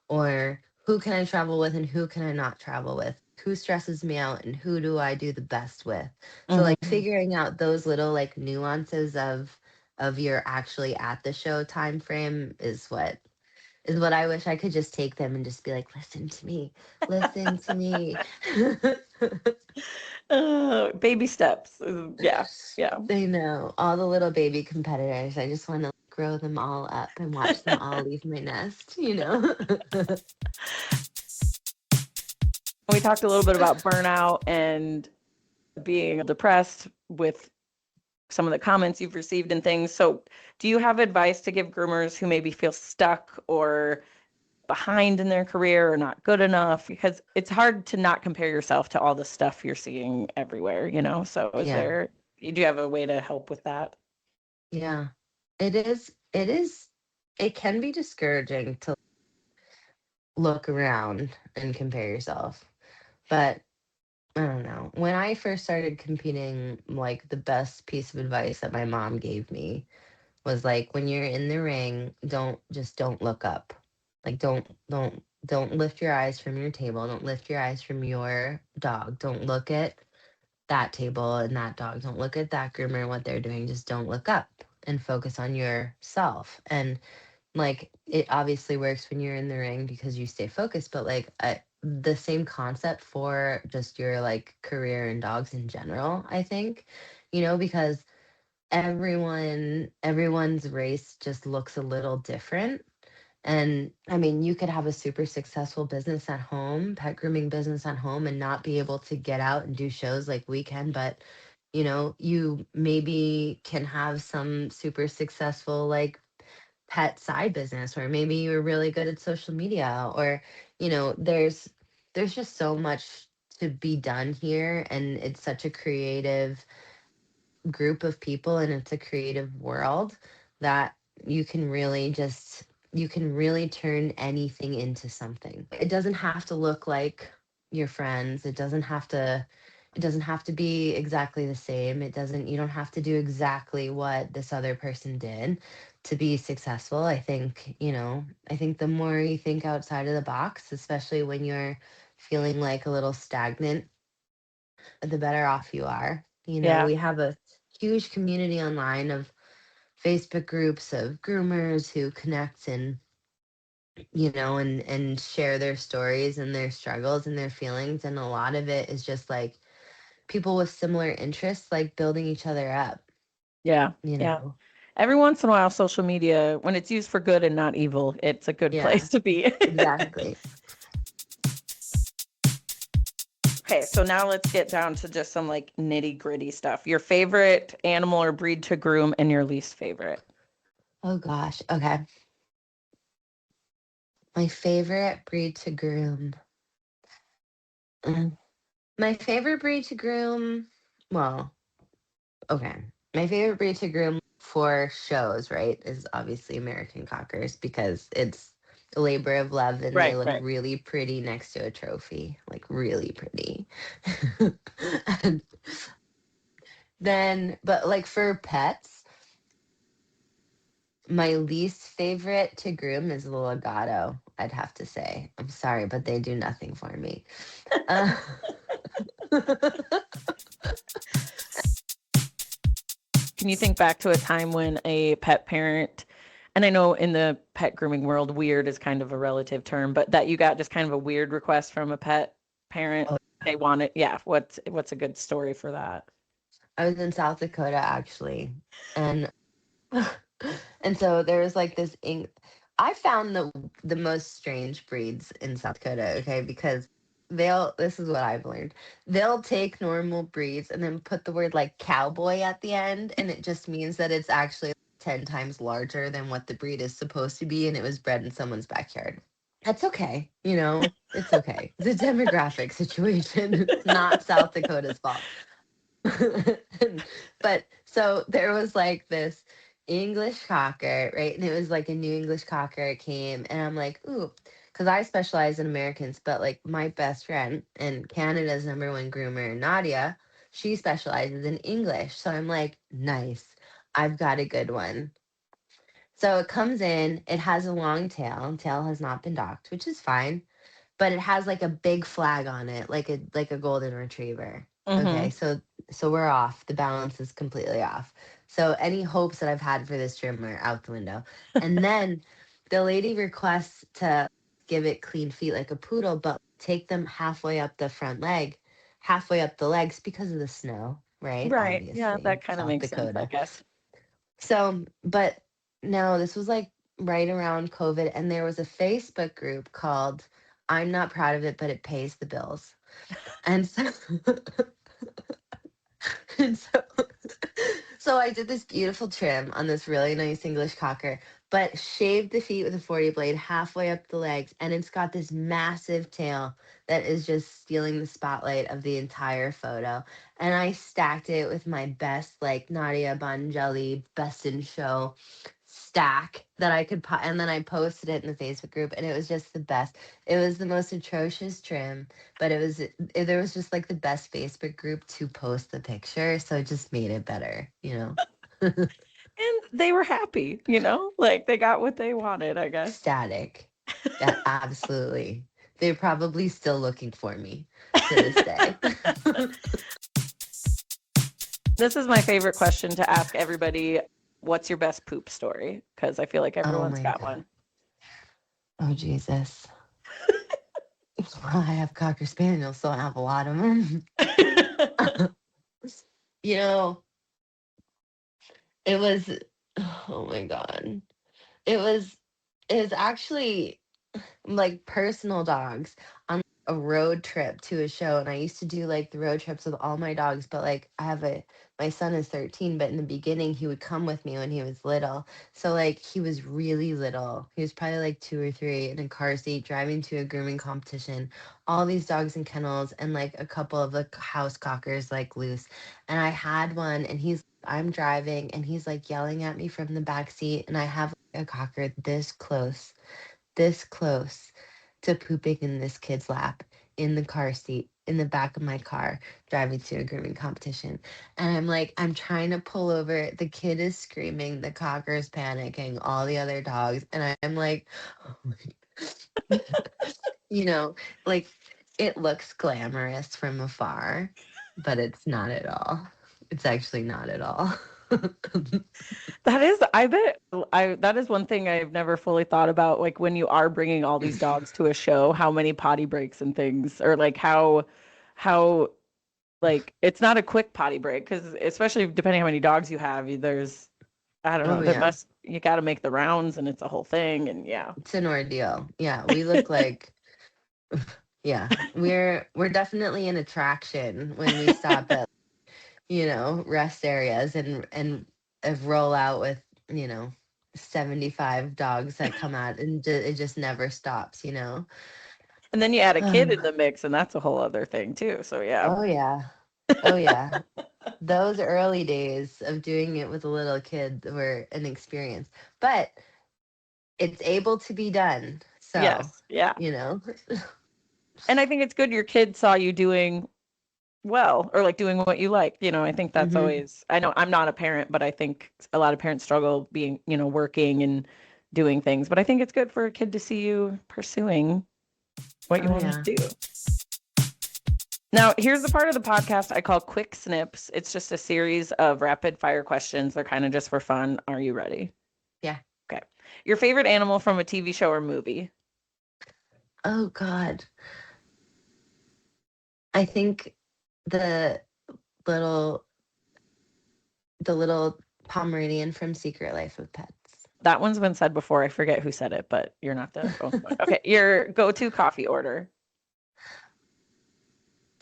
or who can I travel with and who can I not travel with? Who stresses me out and who do I do the best with? So like Hmm. figuring out those little like nuances of your actually at the show time frame is what I wish I could just take them and just be like, listen to me, listen to me. Baby steps. Yeah, yeah. They know all the little baby competitors. I just want to grow them all up and watch them all leave my nest. We talked a little bit about burnout and being depressed with some of the comments you've received and things. So, do you have advice to give groomers who maybe feel stuck or behind in their career or not good enough? Because it's hard to not compare yourself to all the stuff you're seeing everywhere. So, Yeah, do you have a way to help with that? yeah. It can be discouraging to look around and compare yourself. But I don't know. When I first started competing, like the best piece of advice that my mom gave me was like, when you're in the ring, don't look up. Like don't lift your eyes from your table. Don't lift your eyes from your dog. Don't look at that table and that dog. Don't look at that groomer and what they're doing. Just don't look up and focus on yourself. And like, it obviously works when you're in the ring because you stay focused, but like the same concept for just your like career and dogs in general, I think, because everyone's race just looks a little different. And I mean, you could have a super successful business at home, pet grooming business at home, and not be able to get out and do shows like we can. But, you maybe can have some super successful, like, pet side business, or maybe you're really good at social media, or, there's just so much to be done here. And it's such a creative group of people and it's a creative world that you can really just you can really turn anything into something. It doesn't have to look like your friends. It doesn't have to be exactly the same. You don't have to do exactly what this other person did to be successful. I think the more you think outside of the box, especially when you're feeling like a little stagnant, the better off you are. Yeah. We have a huge community online of Facebook groups of groomers who connect and share their stories and their struggles and their feelings. And a lot of it is just like people with similar interests, like building each other up, Yeah. you Yeah. know? Every once in a while, social media, when it's used for good and not evil, it's a good Yeah, place to be. exactly. Okay, so now let's get down to just some like nitty gritty stuff. Your favorite animal or breed to groom and your least favorite. Oh gosh. Okay. My favorite breed to groom. Mm. My favorite breed to groom, well, okay. My favorite breed to groom for shows, right, is obviously American Cockers because it's a labor of love and they Right, look right. really pretty next to a trophy, like really pretty. And but like for pets, my least favorite to groom is the legato, I'd have to say. I'm sorry, but they do nothing for me. Uh, Can you think back to a time when a pet parent, and I know in the pet grooming world, weird is kind of a relative term, but that you got just kind of a weird request from a pet parent? oh, They want it. Yeah. What's a good story for that? I was in South Dakota actually, and and so there was like this ink. I found the most strange breeds in South Dakota, okay, because they'll this is what I've learned. They'll take normal breeds and then put the word like cowboy at the end, and it just means that it's actually 10 times larger than what the breed is supposed to be, and it was bred in someone's backyard. That's okay, it's okay. It's a demographic situation. It's not South Dakota's fault. But so there was like this English cocker, right? And it was like a new English cocker. It came, and I'm like, ooh, because I specialize in Americans, but like my best friend and Canada's #1 groomer, Nadia, she specializes in English. So I'm like, nice, I've got a good one. So it comes in, it has a long tail. Tail has not been docked, which is fine, but it has like a big flag on it, like a golden retriever. Okay, Mm-hmm. so we're off. The balance is completely off. So any hopes that I've had for this trim are out the window. And then the lady requests to give it clean feet like a poodle, but take them halfway up the front leg, halfway up the legs because of the snow, right? Right. Yeah, Obviously, that kind of South makes sense, I Dakota. guess. So, but no, this was like right around COVID, and there was a Facebook group called I'm Not Proud of It, but it pays the bills. And so, and so, so I did this beautiful trim on this really nice English cocker, but shaved the feet with a 40 blade halfway up the legs, and it's got this massive tail that is just stealing the spotlight of the entire photo. And I stacked it with my best, like Nadia Bonjelli best in show stack that I could and then I posted it in the Facebook group, and it was just the best. It was the most atrocious trim, but there was just like the best Facebook group to post the picture, so it just made it better. And they were happy, like they got what they wanted, I guess. Ecstatic. Yeah, absolutely. They're probably still looking for me to this day. This is my favorite question to ask everybody. What's your best poop story? Because I feel like Oh everyone's my got god. one. Oh Jesus. Well, I have Cocker Spaniels, so I have a lot of them. you know, it was oh my god. It was it was actually like personal dogs on a road trip to a show, and I used to do like the road trips with all my dogs, but like my son is 13, but in the beginning he would come with me when he was little. So like he was really little. He was probably like 2 or 3 in a car seat driving to a grooming competition. All these dogs in kennels and like a couple of like house cockers like loose. And I had one and he's I'm driving and he's like yelling at me from the back seat, and I have a cocker this close to pooping in this kid's lap in the car seat in the back of my car driving to a grooming competition. And I'm like, I'm trying to pull over. The kid is screaming, the cocker is panicking, all the other dogs. And I'm like, oh my, you know, like it looks glamorous from afar, but it's not at all. It's actually not at all. That is, I bet, that is one thing I've never fully thought about. Like when you are bringing all these dogs to a show, how many potty breaks and things, or like how, like it's not a quick potty break because especially depending how many dogs you have, there's, I don't Oh know, that yeah. must, you got to make the rounds and it's a whole thing. And yeah. It's an ordeal. Yeah, we look like yeah, we're definitely an attraction when we stop at, rest areas and roll out with, 75 dogs that come out, and it just never stops. And then you add a kid in the mix and that's a whole other thing too. So yeah. Oh yeah. Oh yeah. Those early days of doing it with a little kid were an experience. But it's able to be done. So, Yes. Yeah. you know. And I think it's good your kid saw you doing well or like doing what you like. I think that's Hmm. always, I know I'm not a parent, but I think a lot of parents struggle being, working and doing things. But I think it's good for a kid to see you pursuing what you Oh want to yeah. do. Now, here's the part of the podcast I call quick snips. It's just a series of rapid fire questions. They're kind of just for fun. Are you ready? Yeah. Okay. Your favorite animal from a TV show or movie? Oh God. I think the little the little Pomeranian from Secret Life of Pets. That one's been said before. I forget who said it, but you're not the only one. Okay. Your go-to coffee order?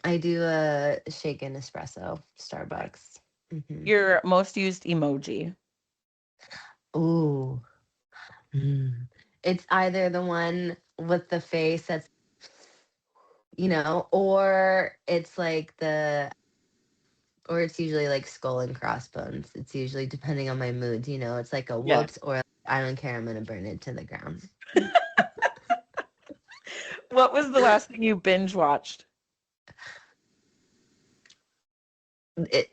I do a shaken espresso, Okay. Starbucks. Hmm. Your most used emoji? Ooh. Mm. It's either the one with the face that's, or it's like or it's usually like skull and crossbones. It's usually depending on my mood. It's like a Yeah. whoops or I don't care, I'm gonna burn it to the ground. What was the last thing you binge watched? it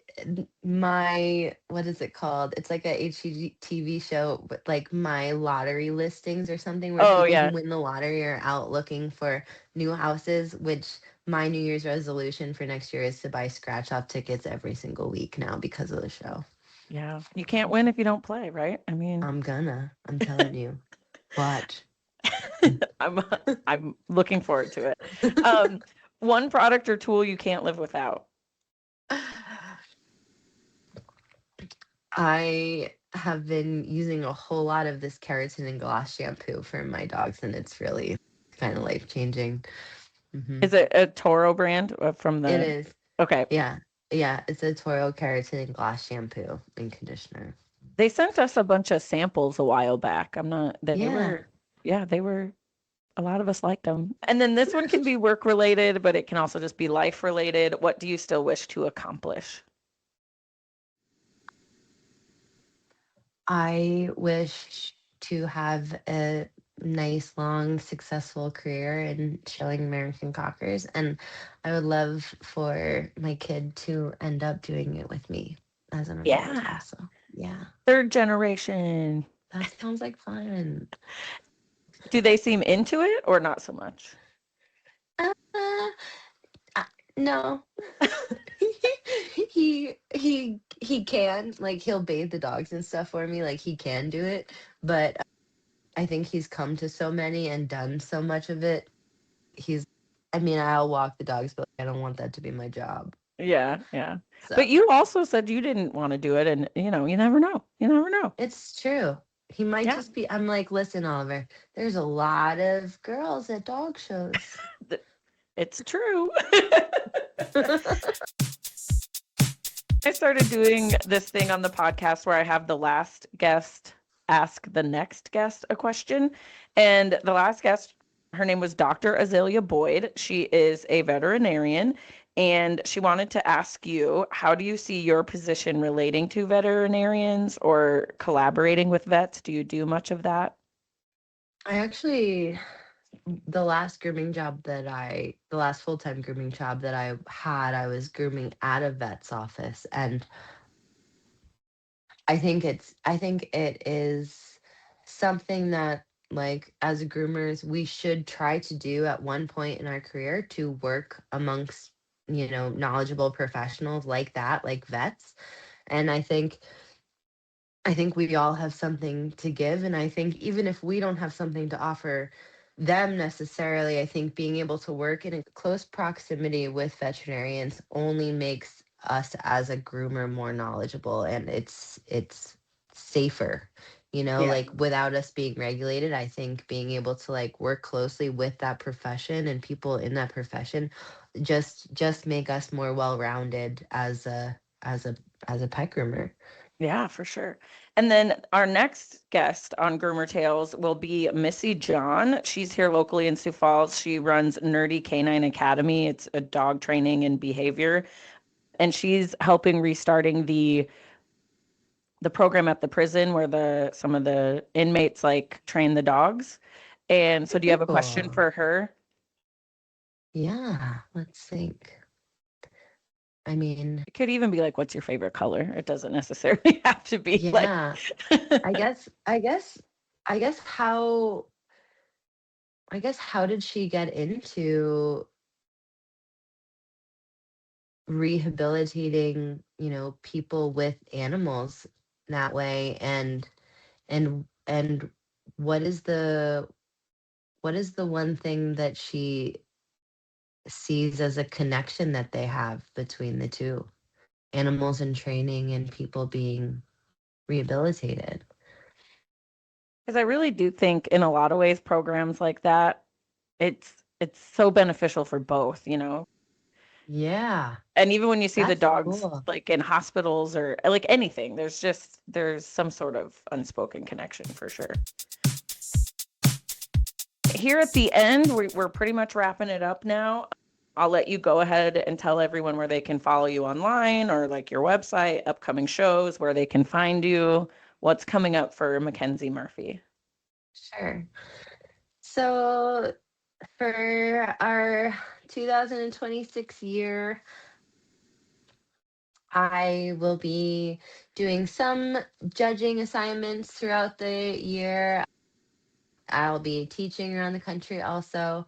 my what is it called? It's like a HGTV show, but like my lottery listings or something, where Oh, people who yeah. win the lottery are out looking for new houses, which my New Year's resolution for next year is to buy scratch off tickets every single week now because of the show. Yeah. You can't win if you don't play, right? I mean, I'm telling you. Watch. I'm I'm looking forward to it. One product or tool you can't live without. I have been using a whole lot of this keratin and gloss shampoo for my dogs, and it's really kind of life changing. Hmm. Is it a Toro brand from It the? is. Okay. Yeah. Yeah. It's a Toro keratin and gloss shampoo and conditioner. They sent us a bunch of samples a while back. I'm not, they Yeah. were, yeah, they were, a lot of us liked them. And then this one can be work related, but it can also just be life related. What do you still wish to accomplish? I wish to have a nice, long, successful career in showing American Cockers. And I would love for my kid to end up doing it with me as an adult Yeah. also. Yeah. Third generation. That sounds like fun. Do they seem into it or not so much? Uh, uh, no. He can, like, he'll bathe the dogs and stuff for me, like he can do it, but I think he's come to so many and done so much of it. I mean, I'll walk the dogs, but I don't want that to be my job. Yeah, yeah. So But you also said you didn't want to do it, and you never know. You never know. it's true. He might Yeah, just be. I'm like, listen, Oliver, there's a lot of girls at dog shows. it's true. I started doing this thing on the podcast where I have the last guest ask the next guest a question. And the last guest, her name was Dr. Azalea Boyd. She is a veterinarian And she wanted to ask you, how do you see your position relating to veterinarians or collaborating with vets? Do you do much of that? I actually, the last full-time grooming job that I had, I was grooming at a vet's office. And I think it is something that, like, as groomers, we should try to do at one point in our career, to work amongst, knowledgeable professionals like that, like vets. And I think we all have something to give. And I think even if we don't have something to offer them necessarily, I think being able to work in a close proximity with veterinarians only makes us as a groomer more knowledgeable, and it's safer. Yeah. Like, without us being regulated, I think being able to, like, work closely with that profession and people in that profession just make us more well-rounded as a as a pet groomer. Yeah, for sure. And then our next guest on Groomer Tales will be Missy John. She's here locally in Sioux Falls. She runs Nerdy Canine Academy. It's a dog training and behavior, and she's helping restarting the program at the prison where the some of the inmates like train the dogs. And so do you have a question Cool. for her? Yeah, let's think. I mean, It could even be like, what's your favorite color? It doesn't necessarily have to be like yeah, I guess, I guess, I guess how, I guess how did she get into rehabilitating, people with animals that way? And what is the one thing that she sees as a connection that they have between the two? Animals in training and people being rehabilitated. because I really do think in a lot of ways programs like that, it's so beneficial for both, you know. Yeah, And even when you see the that's dogs cool. like in hospitals or like anything, there's some sort of unspoken connection for sure. Here at the end, we're pretty much wrapping it up now. I'll let you go ahead and tell everyone where they can follow you online or like your website, upcoming shows, where they can find you, what's coming up for Mackenzie Murphy. Sure. So for our 2026 year, I will be doing some judging assignments throughout the year. I'll be teaching around the country also.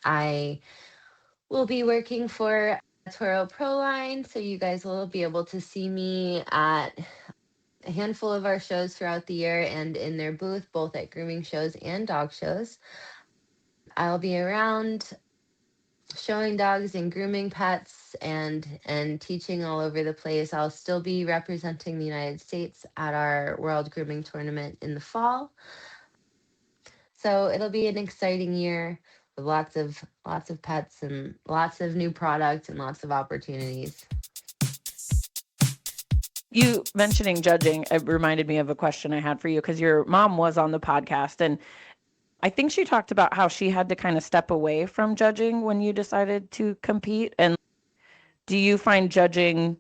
I will be working for Toro Pro Line, so you guys will be able to see me at a handful of our shows throughout the year and in their booth, both at grooming shows and dog shows. I'll be around showing dogs and grooming pets and teaching all over the place. I'll still be representing the United States at our World Grooming Tournament in the fall. So it'll be an exciting year with lots of pets and lots of new products and lots of opportunities. You mentioning judging, it reminded me of a question I had for you because your mom was on the podcast, and I think she talked about how she had to kind of step away from judging when you decided to compete. And do you find judging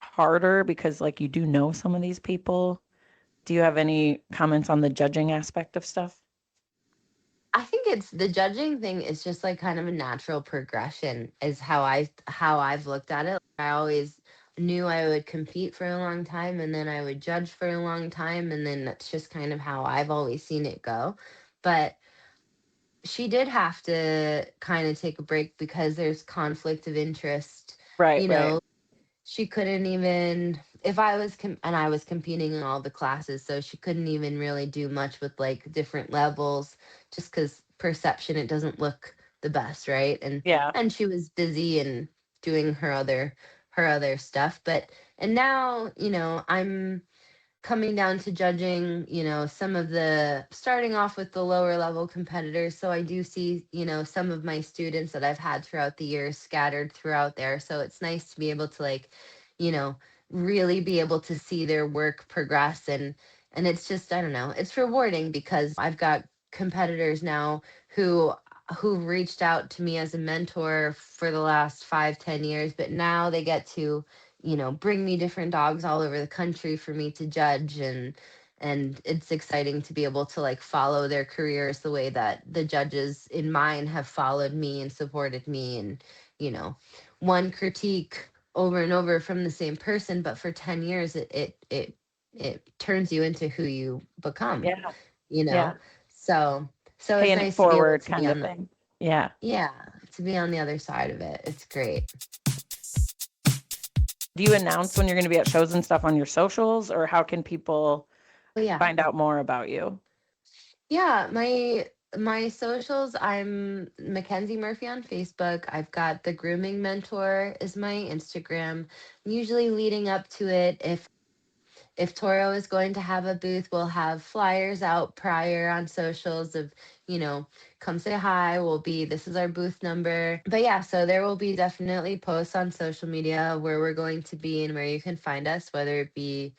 harder because like you do know some of these people? Do you have any comments on the judging aspect of stuff? I think it's the judging thing is just like kind of a natural progression is how I've looked at it. I always knew I would compete for a long time, and then I would judge for a long time, and then that's just kind of how I've always seen it go. But she did have to kind of take a break because there's conflict of interest. Right, You right. know, she couldn't even, if I was and I was competing in all the classes, so she couldn't even really do much with like different levels, just because perception, it doesn't look the best, right? Yeah. And she was busy and doing her other stuff. But and now, I'm coming down to judging, some of the, starting off with the lower level competitors. So I do see, some of my students that I've had throughout the years scattered throughout there. So it's nice to be able to, like, you know, really be able to see their work progress. And it's just, I don't know, it's rewarding because I've got competitors now who who've reached out to me as a mentor for the last 5, 10 years, but now they get to, bring me different dogs all over the country for me to judge. And it's exciting to be able to like follow their careers the way that the judges in mine have followed me and supported me. And, you know, one critique over and over from the same person, but for 10 years it turns you into who you become, Yeah. you Yeah. know. So it's Paying it nice to be able forward to be kind of on the thing. Yeah. yeah, to be on the other side of it. It's great. Do you announce when you're going to be at shows and stuff on your socials, or how can people But yeah. find out more about you? Yeah, my socials, I'm Mackenzie Murphy on Facebook. I've got the Grooming Mentor is my Instagram. Usually leading up to it, if Toro is going to have a booth, we'll have flyers out prior on socials of, you know, come say hi. This is our booth number. But yeah, so there will be definitely posts on social media where we're going to be and where you can find us, whether it be,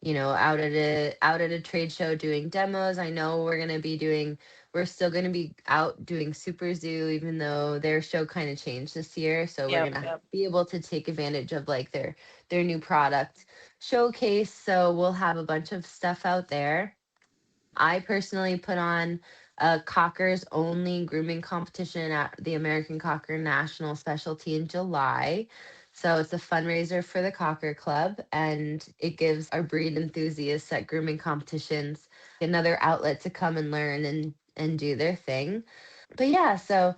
out at a trade show doing demos. I know we're still going to be out doing Super Zoo, even though their show kind of changed this year. So we're Yep. going to Yep. be able to take advantage of like their new product showcase. So we'll have a bunch of stuff out there. I personally put on a Cockers only grooming competition at the American Cocker National Specialty in July. So it's a fundraiser for the Cocker Club, and it gives our breed enthusiasts at grooming competitions another outlet to come and learn and do their thing. But yeah, so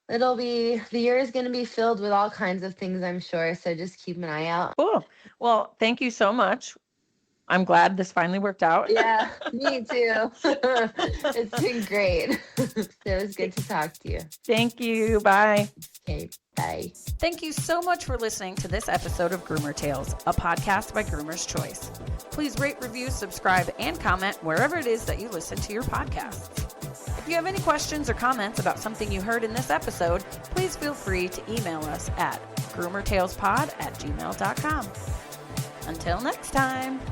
the year is going to be filled with all kinds of things, I'm sure. So just keep an eye out. Cool. Well, thank you so much. I'm glad this finally worked out. Yeah, me too. It's been great. It was good to talk to you. Thank you. Bye. Okay, bye. Thank you so much for listening to this episode of Groomer Tales, a podcast by Groomer's Choice. Please rate, review, subscribe, and comment wherever it is that you listen to your podcasts. If you have any questions or comments about something you heard in this episode, please feel free to email us at groomertalespod@gmail.com. Until next time.